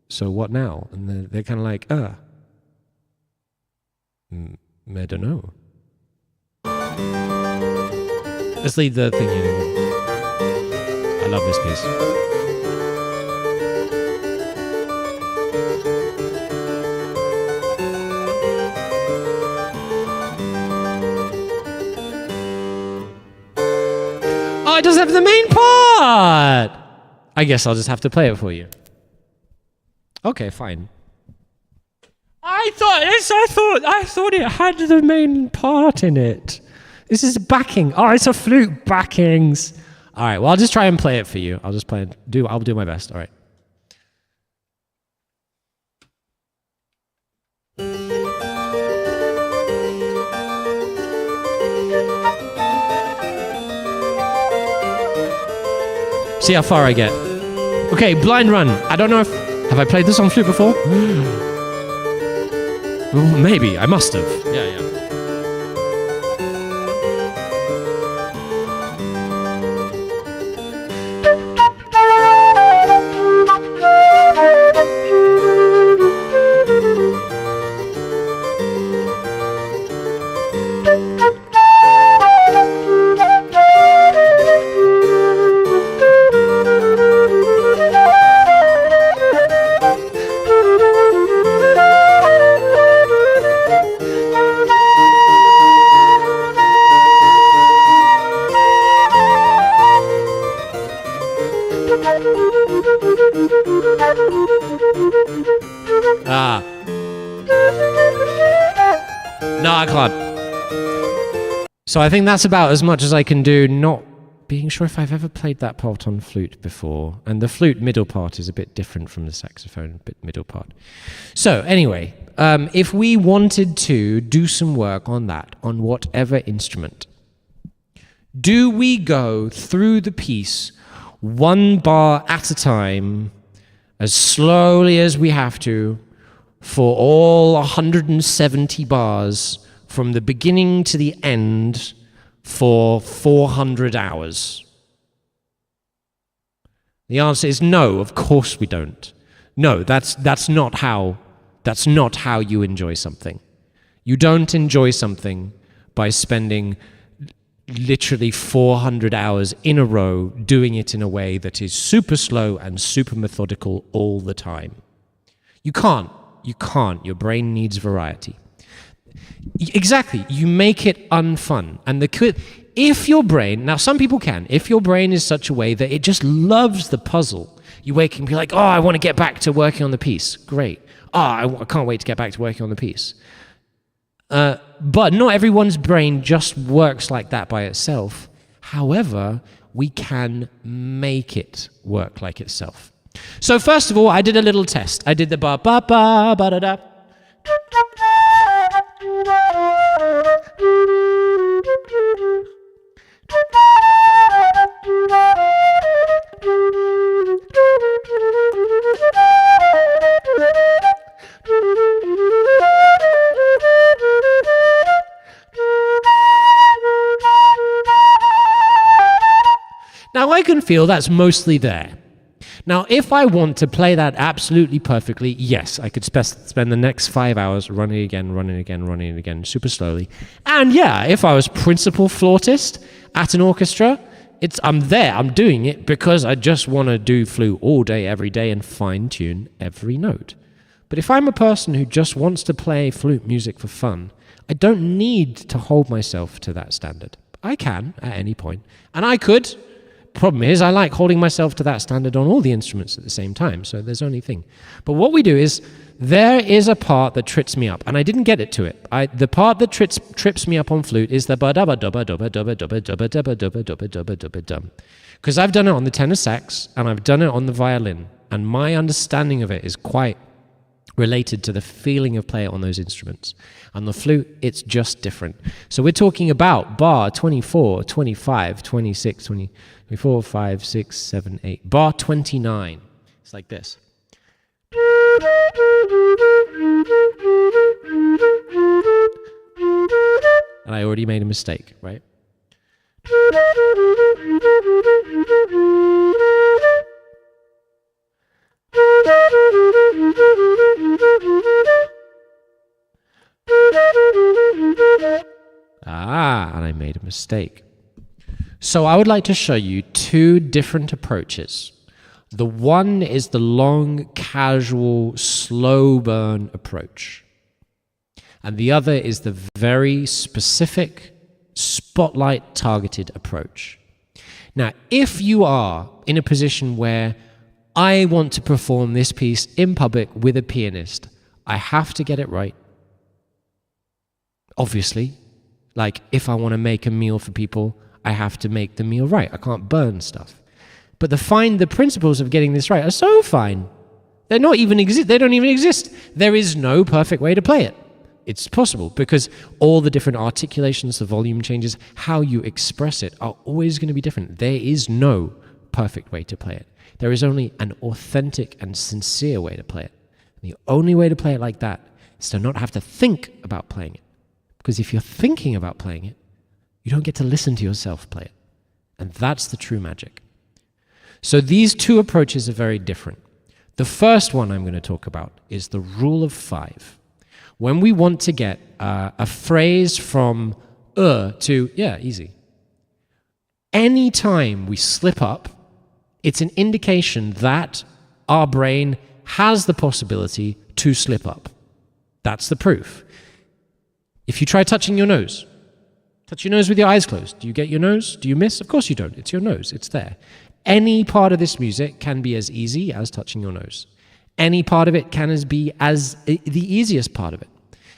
So what now? And they're kind of like, I don't know. Let's leave the thing in. I love this piece. Oh, it doesn't have the main part! I guess I'll just have to play it for you. Okay, fine. I thought it had the main part in it. This is backing. Oh, it's a flute backings. All right, well, I'll just try and play it for you. I'll do my best. All right. See how far I get. Okay, blind run. I don't know if... Have I played this on flute before? Maybe. I must have. Yeah. No, I can't. So I think that's about as much as I can do, not being sure if I've ever played that part on flute before. And the flute middle part is a bit different from the saxophone middle part. So anyway, if we wanted to do some work on that, on whatever instrument, do we go through the piece one bar at a time, as slowly as we have to, for all 170 bars from the beginning to the end for 400 hours? The answer is no, of course we don't. No, that's not how you enjoy something. You don't enjoy something by spending literally 400 hours in a row doing it in a way that is super slow and super methodical all the time. You can't. Your brain needs variety. Exactly. You make it unfun. And if your brain, now some people can, if your brain is such a way that it just loves the puzzle, you wake up and be like, oh, I want to get back to working on the piece. Great. I can't wait to get back to working on the piece. But not everyone's brain just works like that by itself. However, we can make it work like itself. So first of all, I did a little test. I did the ba ba ba ba da da. Now I can feel that's mostly there. Now, if I want to play that absolutely perfectly, yes, I could spend the next 5 hours running again, super slowly. And yeah, if I was principal flautist at an orchestra, I'm there, I'm doing it because I just want to do flute all day, every day, and fine-tune every note. But if I'm a person who just wants to play flute music for fun, I don't need to hold myself to that standard. I can at any point, and I could. Problem is, I like holding myself to that standard on all the instruments at the same time, so there's only thing. But what we do is, there is a part that trips me up, and I didn't get it to it. The part that trips me up on flute is the ba da ba da ba da ba da ba da ba da ba da ba da ba da ba da ba da ba dum. Because I've done it on the tenor sax, and I've done it on the violin, and my understanding of it is quite related to the feeling of playing on those instruments. On the flute, it's just different. So we're talking about bar 24, 25, 26, 24, 5, 6, 7, 8. Bar 29. It's like this. And I already made a mistake, right? And I made a mistake. So I would like to show you two different approaches. The one is the long, casual, slow burn approach. And the other is the very specific, spotlight targeted approach. Now, if you are in a position where I want to perform this piece in public with a pianist, I have to get it right. Obviously, like if I want to make a meal for people, I have to make the meal right. I can't burn stuff. But the principles of getting this right are so fine. They don't even exist. There is no perfect way to play it. It's possible because all the different articulations, the volume changes, how you express it are always going to be different. There is no perfect way to play it. There is only an authentic and sincere way to play it. And the only way to play it like that is to not have to think about playing it. Because if you're thinking about playing it, you don't get to listen to yourself play it. And that's the true magic. So these two approaches are very different. The first one I'm going to talk about is the rule of 5. When we want to get a phrase from to, yeah, easy. Anytime we slip up, it's an indication that our brain has the possibility to slip up. That's the proof. If you try touching your nose, touch your nose with your eyes closed. Do you get your nose? Do you miss? Of course you don't. It's your nose. It's there. Any part of this music can be as easy as touching your nose. Any part of it can be as the easiest part of it.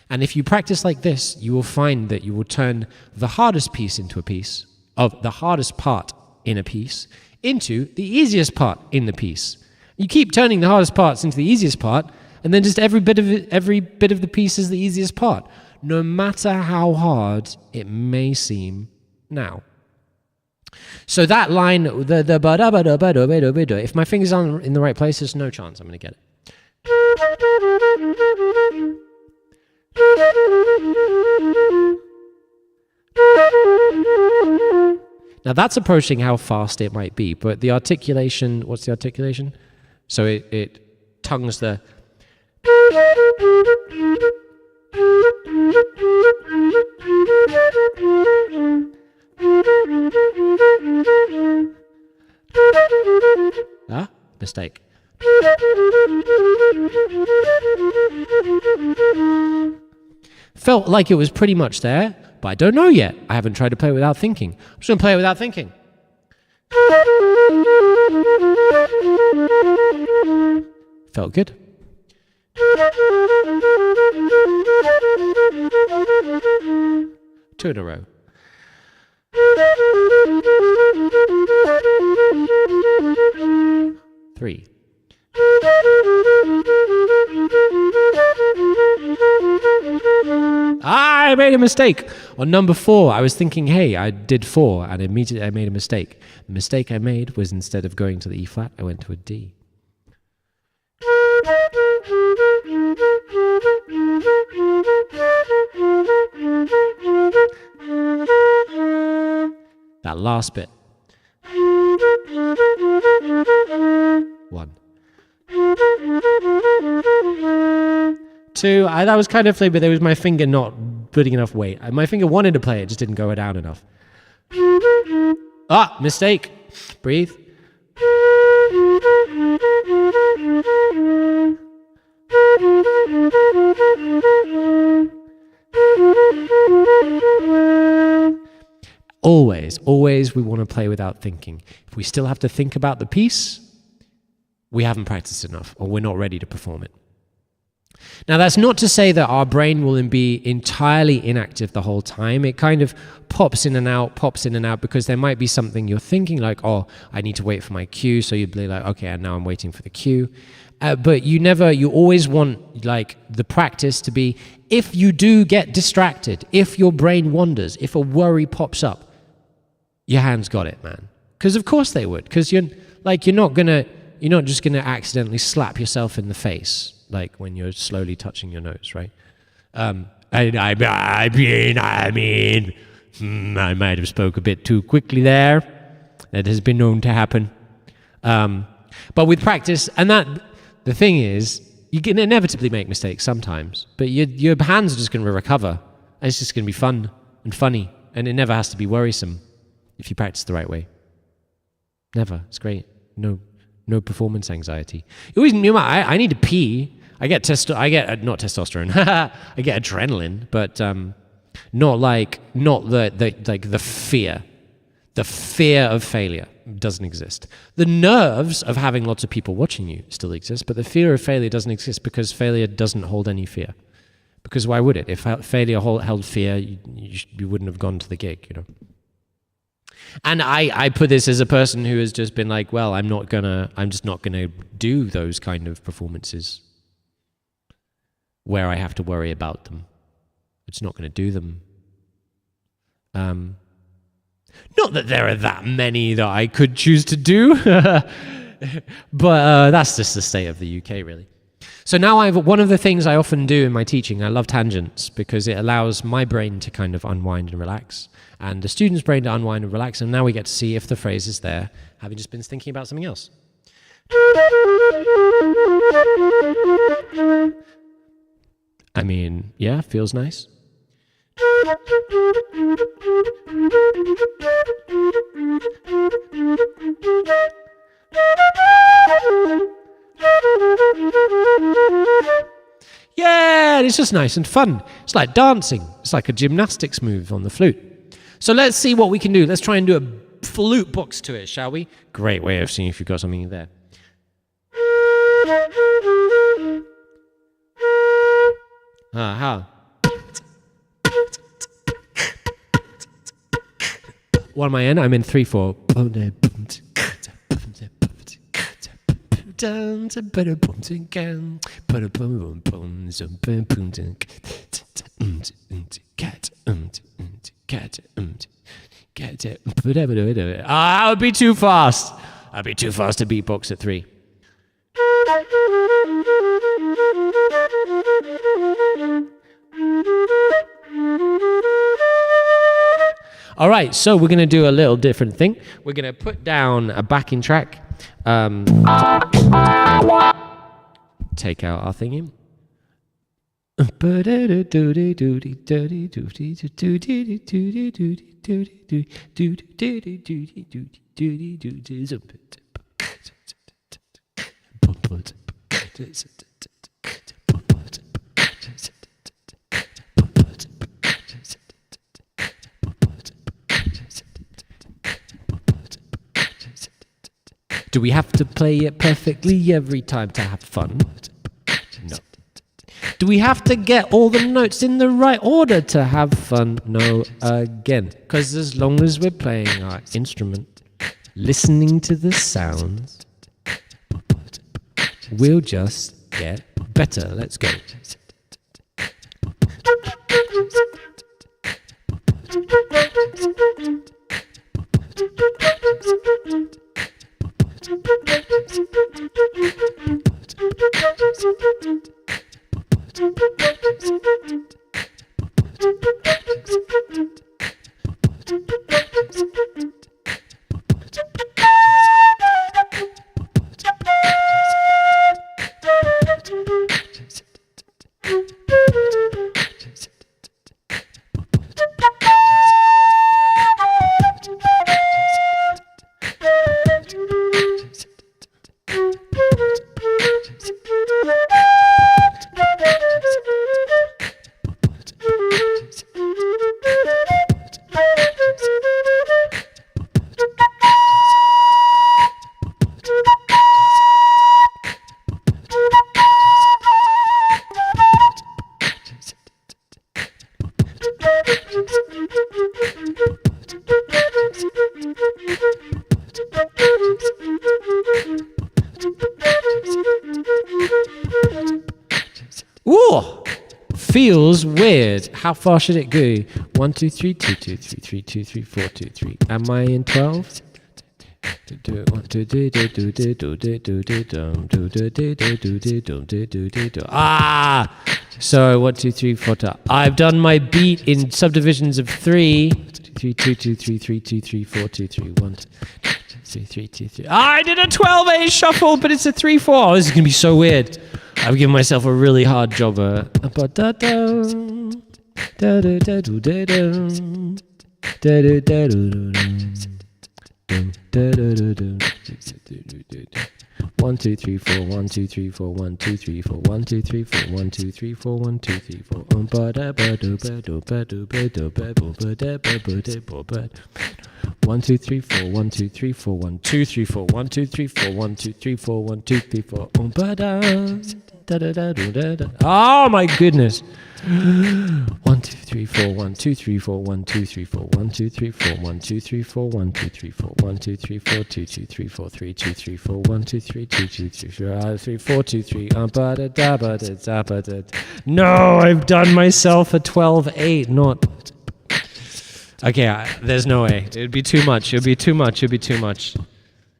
And if you practice like this, you will find that you will turn the hardest piece into a piece, of the hardest part in a piece, into the easiest part in the piece. You keep turning the hardest parts into the easiest part, and then just every bit of the piece is the easiest part, no matter how hard it may seem now. So that line, the ba da ba da ba da ba da ba da, if my fingers aren't in the right place, there's no chance I'm going to get it. Now that's approaching how fast it might be, but the articulation, what's the articulation? So it tongues the... Mistake. Felt like it was pretty much there, but I don't know yet. I haven't tried to play it without thinking. I'm just going to play it without thinking. Felt good. Two in a row. Three. I made a mistake. On number 4, I was thinking, hey, I did 4, and immediately I made a mistake. The mistake I made was instead of going to the E flat, I went to a D. That last bit. 1. 2, that was kind of flavor, but there was my finger not putting enough weight. My finger wanted to play, it just didn't go down enough. Ah, mistake. Breathe. Always we want to play without thinking. If we still have to think about the piece, we haven't practiced enough, or we're not ready to perform it. Now, that's not to say that our brain will be entirely inactive the whole time. It kind of pops in and out, because there might be something you're thinking like, oh, I need to wait for my cue. So you'd be like, okay, and now I'm waiting for the cue. But you always want like the practice to be, if you do get distracted, if your brain wanders, if a worry pops up, your hands got it, man. Because of course they would. Because you're not just gonna accidentally slap yourself in the face like when you're slowly touching your nose, right? I might have spoke a bit too quickly there. That has been known to happen. But with practice, and the thing is, you can inevitably make mistakes sometimes, but your hands are just going to recover. And it's just going to be fun and funny, and it never has to be worrisome if you practice the right way. Never. It's great. No performance anxiety. I need to pee. I get not testosterone. I get adrenaline, but not the fear. The fear of failure doesn't exist. The nerves of having lots of people watching you still exist, but the fear of failure doesn't exist because failure doesn't hold any fear. Because why would it? If failure held fear, you wouldn't have gone to the gig, you know. And I put this as a person who has just been like, well, I'm just not gonna do those kind of performances where I have to worry about them. I'm just not gonna do them. Not that there are that many that I could choose to do, but that's just the state of the UK, really. So now one of the things I often do in my teaching, I love tangents because it allows my brain to kind of unwind and relax, and the student's brain to unwind and relax, and now we get to see if the phrase is there, having just been thinking about something else. I mean, yeah, feels nice. Yeah, it's just nice and fun. It's like dancing. It's like a gymnastics move on the flute. So let's see what we can do. Let's try and do a flute box to it, shall we? Great way of seeing if you've got something in there. How? What am I in? I'm in 3/4. I would be too fast. I'd be too fast to beatbox at 3. All right, so we're going to do a little different thing. We're going to put down a backing track. Take out our thingy. Do we have to play it perfectly every time to have fun? No. Do we have to get all the notes in the right order to have fun? No, again. Because as long as we're playing our instrument, listening to the sounds, we'll just get better. Let's go. Ooh, feels weird. How far should it go? 1, 2, 3, 2, 2, 3, 3, 2, 3, 4, 2, 3. Am I in 12? Ah! So 1, 2, 3, 4. I've done my beat in subdivisions of 3. 3, 2, 2, 3, 3, 2, 3, 4, 2, 3, 1, 2, 3, 2, 3. I did a 12/8 shuffle, but it's a 3/4. Oh, this is gonna be so weird. I've given myself a really hard job. One, two, three, four, 1, 2, 3, 4, 1, 2, 3, 4, 1, 2, 3, 4, 1, 2, 3, 4, 1, 2, 3, 4. 1, 2, 3, 4, 1, 2, 3, 4, 1, 2, 3, 4, 1, 2, 3, 4, 1, 2, 3, 4, 1, 2, 3, 4. Oh my goodness. 1, 2, 3, 4, 1, 2, 3, 4, 1, 2, 3, 4, 1, 2, 3, 4, 1, 2, 3, 4, 1, 2, 3, 4, 1, 2, 3, 4, 2, 2, 3, 4, 3, 2, 3, 4, 1, 2, 3, 2, 2, 3, 3, 4, 2, 3. No, I've done myself a 12/8, not. Okay, there's no way. It'd be too much. It'd be too much. It'd be too much.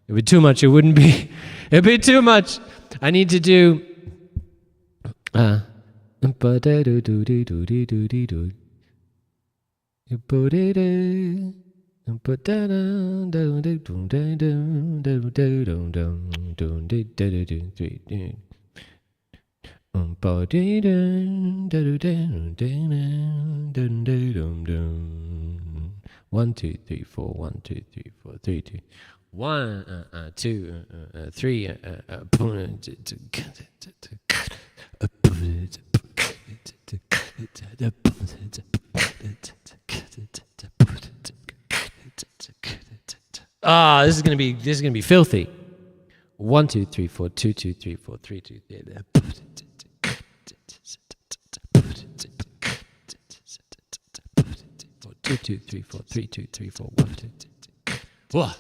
It'd be too much. It wouldn't be. It'd be too much. I need to do. One, two, three, four, 1, 2, 3, 4, 3, 2, 1, 2, 3. Ah, this is gonna be filthy. 1, 2, 3, 4, 2, 2, 3, 4, 3, 2, 3. 2, 2, 3, 4, 3, 2, 3, 4, 1, 2, 3. Whoa.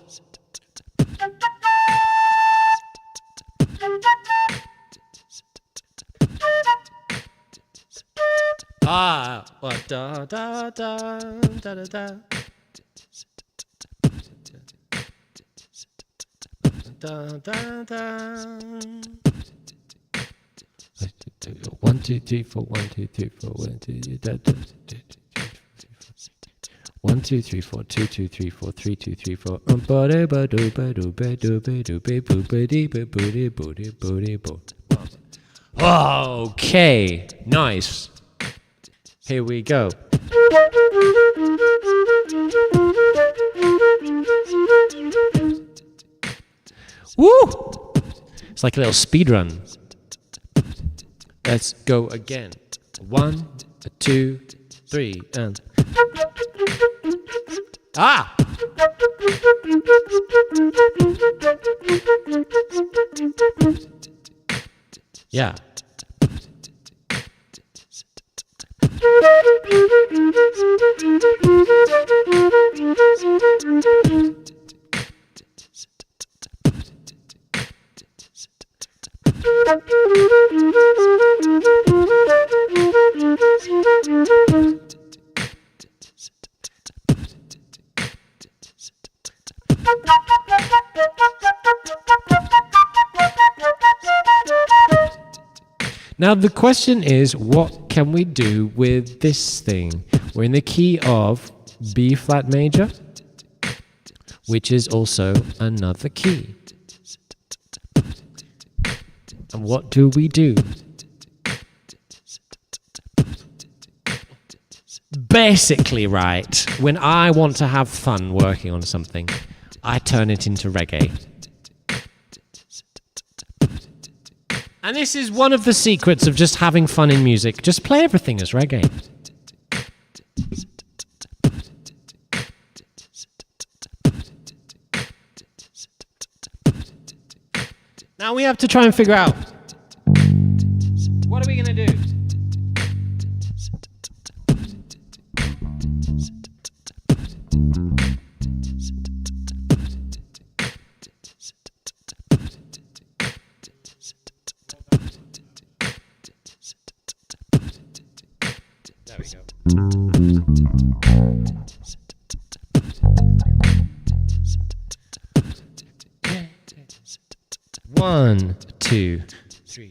Ah, what da da da da da da. Da da da. 1, 2, 3, 4, 1, 2, 3, 4, 1, 2, 3, 1, 2, 3, 4, 2, 2, 3, 4, 3, 2, 3, 4. Okay, nice. Here we go. Woo! It's like a little speed run. Let's go again. 1, 2, 3, and. Ah! Yeah. Now the question is, what can we do with this thing? We're in the key of B flat major, which is also another key. And what do we do? Basically, right, when I want to have fun working on something, I turn it into reggae. And this is one of the secrets of just having fun in music. Just play everything as reggae. Now we have to try and figure out, what are we going to do? There we go. 1, 2, 3,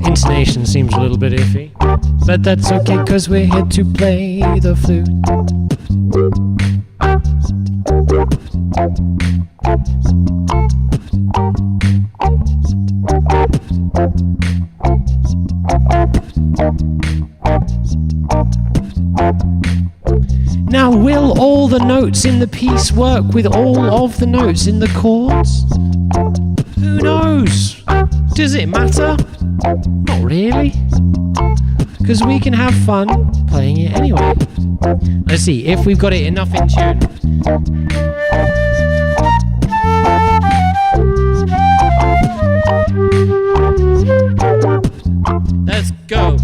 Intonation seems a little bit iffy, but that's okay, cause we're here to play the flute. Now, will all the notes in the piece work with all of the notes in the chords? Who knows? Does it matter? Not really. Because we can have fun playing it anyway. Let's see if we've got it enough in tune. Let's go.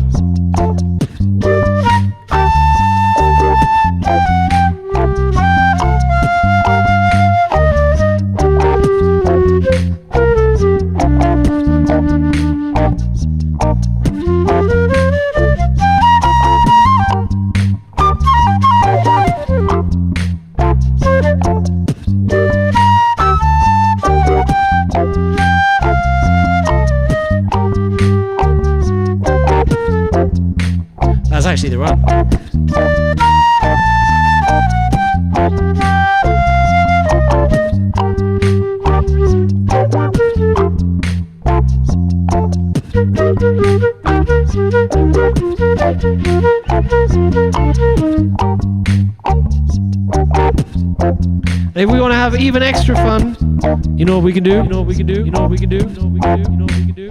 That's actually the run. If we want to have even extra fun, you know what we can do? You know what we can do? You know what we can do? You know what we can do? You know what we can do?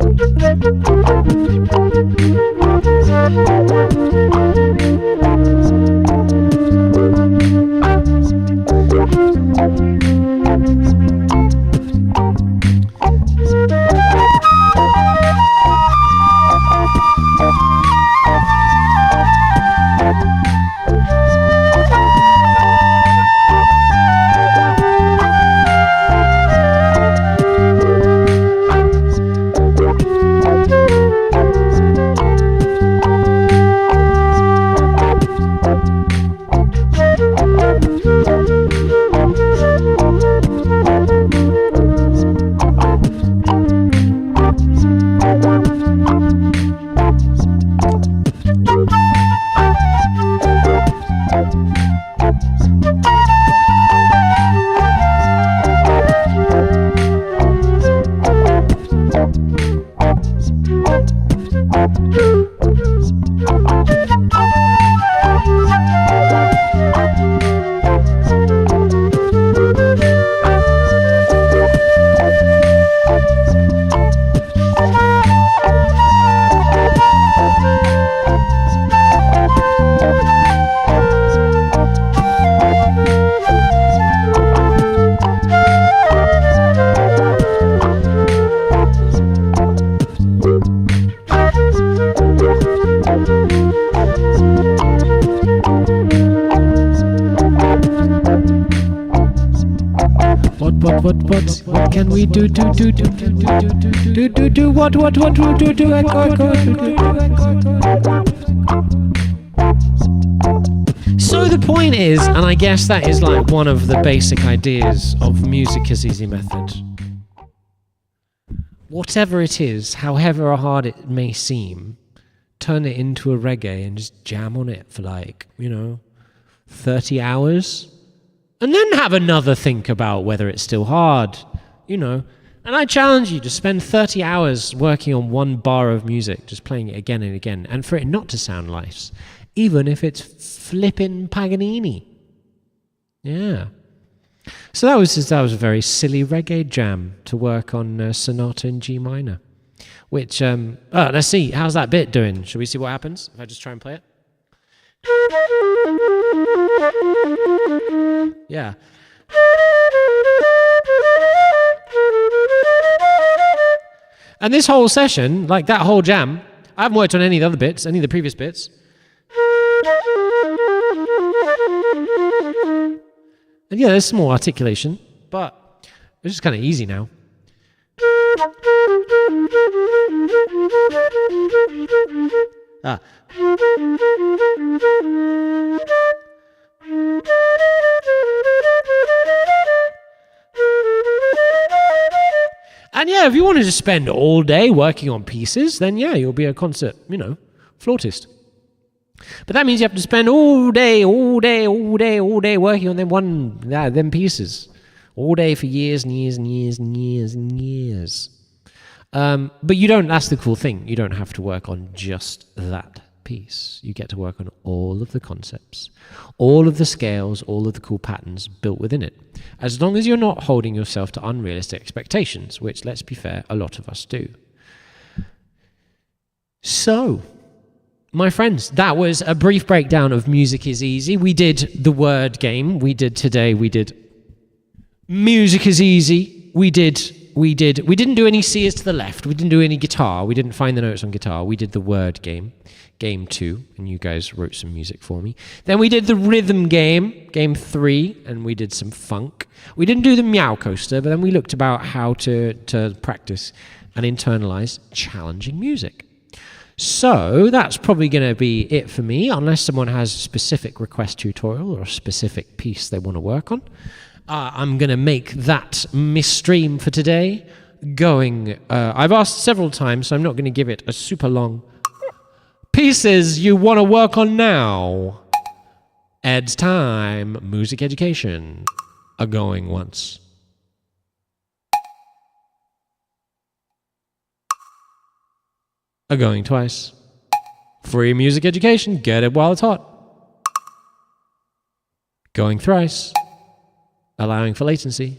What can we do what So the point is, and I guess that is like one of the basic ideas of Music is Easy method. Whatever it is, however hard it may seem, turn it into a reggae and just jam on it for 30 hours. And then have another think about whether it's still hard, And I challenge you to spend 30 hours working on one bar of music, just playing it again and again, and for it not to sound nice, even if it's flippin' Paganini. Yeah. So that was a very silly reggae jam to work on Sonata in G minor. Which, let's see, how's that bit doing? Shall we see what happens if I just try and play it? Yeah. And this whole session, like that whole jam, I haven't worked on any of the other bits, any of the previous bits. And yeah, there's some more articulation, but it's just kind of easy now. Ah. And yeah, if you wanted to spend all day working on pieces, then yeah, you'll be a concert, flautist. But that means you have to spend all day working on them pieces. All day for years and years and years and years and years. But you don't, that's the cool thing, you don't have to work on just that piece. You get to work on all of the concepts, all of the scales, all of the cool patterns built within it. As long as you're not holding yourself to unrealistic expectations, which, let's be fair, a lot of us do. So, my friends, that was a brief breakdown of Music is Easy. We did the word game. We did Music is Easy. We didn't do any C's to the left. We didn't do any guitar. We didn't find the notes on guitar. We did the word game, game 2, and you guys wrote some music for me. Then we did the rhythm game, game 3, and we did some funk. We didn't do the meow coaster, but then we looked about how to practice and internalize challenging music. So that's probably going to be it for me, unless someone has a specific request tutorial or a specific piece they want to work on. I'm going to make that my stream for today going. I've asked several times, so I'm not going to give it a super long. Pieces you want to work on now. Ed's time. Music education. A going once. A going twice. Free music education. Get it while it's hot. Going thrice. Allowing for latency.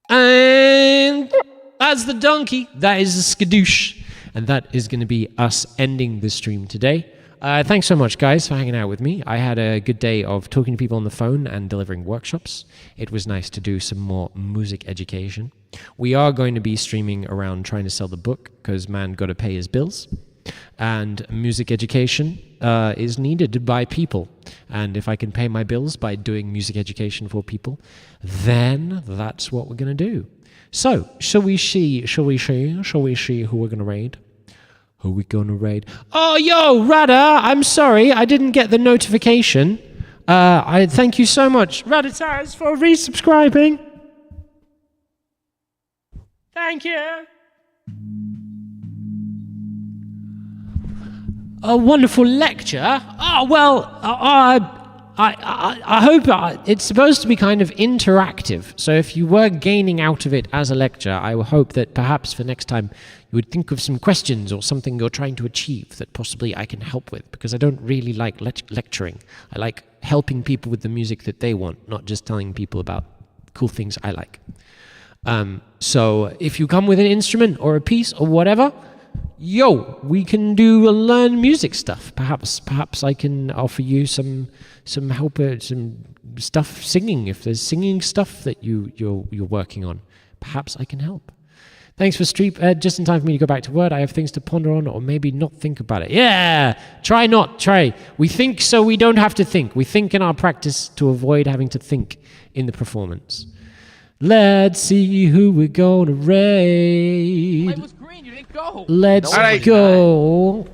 And that's the donkey. That is a skadoosh. And that is going to be us ending the stream today. Thanks so much, guys, for hanging out with me. I had a good day of talking to people on the phone and delivering workshops. It was nice to do some more music education. We are going to be streaming around trying to sell the book because man got to pay his bills. And music education is needed by people. And if I can pay my bills by doing music education for people, then that's what we're going to do. So, shall we see who we're going to raid? Who are we going to raid? Oh, yo, Rada, I'm sorry, I didn't get the notification. I thank you so much, Raditaz, for resubscribing. Thank you. A wonderful lecture. Oh, well, I hope it's supposed to be kind of interactive. So if you were gaining out of it as a lecture, I hope that perhaps for next time you would think of some questions or something you're trying to achieve that possibly I can help with, because I don't really like lecturing. I like helping people with the music that they want, not just telling people about cool things I like. So if you come with an instrument or a piece or whatever, yo, we can do learn music stuff. Perhaps I can offer you some help, some stuff singing. If there's singing stuff that you're working on, perhaps I can help. Thanks for stream. Just in time for me to go back to Word. I have things to ponder on, or maybe not think about it. Yeah, try. We think so we don't have to think. We think in our practice to avoid having to think in the performance. Let's see who we're gonna raid. It was green, you didn't go. Let's go.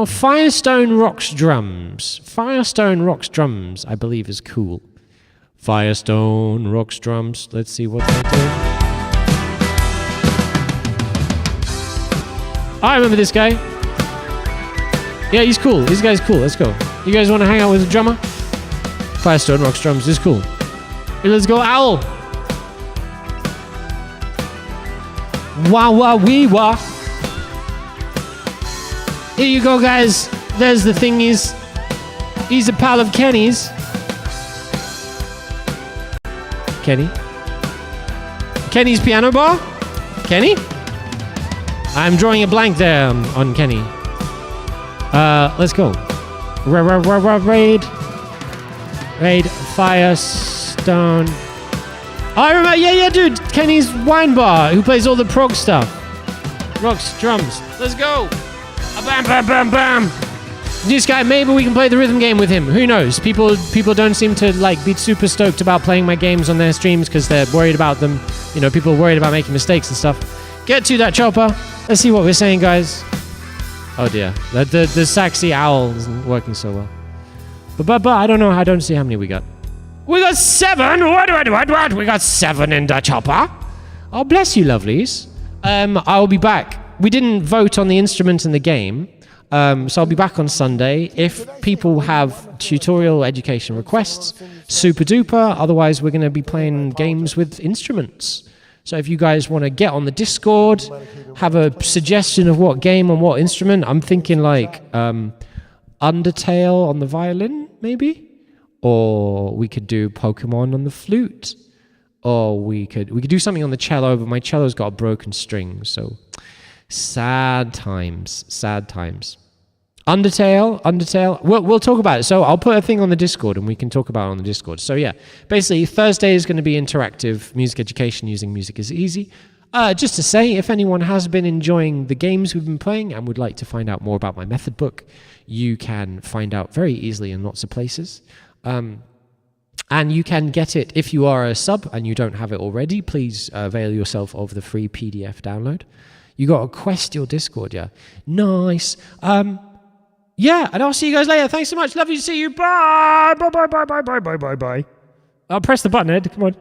Firestone Rocks Drums. Firestone Rocks Drums, I believe, is cool. Firestone Rocks Drums. Let's see what they do. I remember this guy. Yeah, he's cool. This guy's cool. Let's go. You guys want to hang out with a drummer? Firestone Rocks Drums is cool. Hey, let's go, Owl. Wah wah wee wah. Here you go, guys. There's the thingies. He's a pal of Kenny's. Kenny? Kenny's piano bar? Kenny? I'm drawing a blank there on Kenny. Let's go. Raid. Firestone. Oh, I remember. Yeah, dude. Kenny's wine bar, who plays all the prog stuff. Rocks, drums. Let's go. Bam, bam, bam, bam. This guy, maybe we can play the rhythm game with him. Who knows? People don't seem to be super stoked about playing my games on their streams because they're worried about them. You know, people are worried about making mistakes and stuff. Get to that chopper. Let's see what we're saying, guys. Oh dear, the saxy owl isn't working so well. But I don't know. I don't see how many we got. We got 7. What? We got 7 in the chopper. Oh, bless you, lovelies. I'll be back. We didn't vote on the instrument in the game. So I'll be back on Sunday. If people have tutorial education requests, super duper. Otherwise, we're going to be playing games with instruments. So if you guys want to get on the Discord, have a suggestion of what game and what instrument, I'm thinking Undertale on the violin, maybe? Or we could do Pokemon on the flute. Or we could do something on the cello, but my cello's got a broken string, so sad times. Undertale. We'll talk about it. So I'll put a thing on the Discord and we can talk about it on the Discord. So yeah, basically Thursday is going to be interactive music education using Music is Easy. Just to say, if anyone has been enjoying the games we've been playing and would like to find out more about my method book, you can find out very easily in lots of places. And you can get it if you are a sub and you don't have it already. Please avail yourself of the free PDF download. You got to quest your Discord, yeah. Nice. Yeah, and I'll see you guys later. Thanks so much. Love you to see you. Bye. Bye. I'll press the button, Ed. Come on.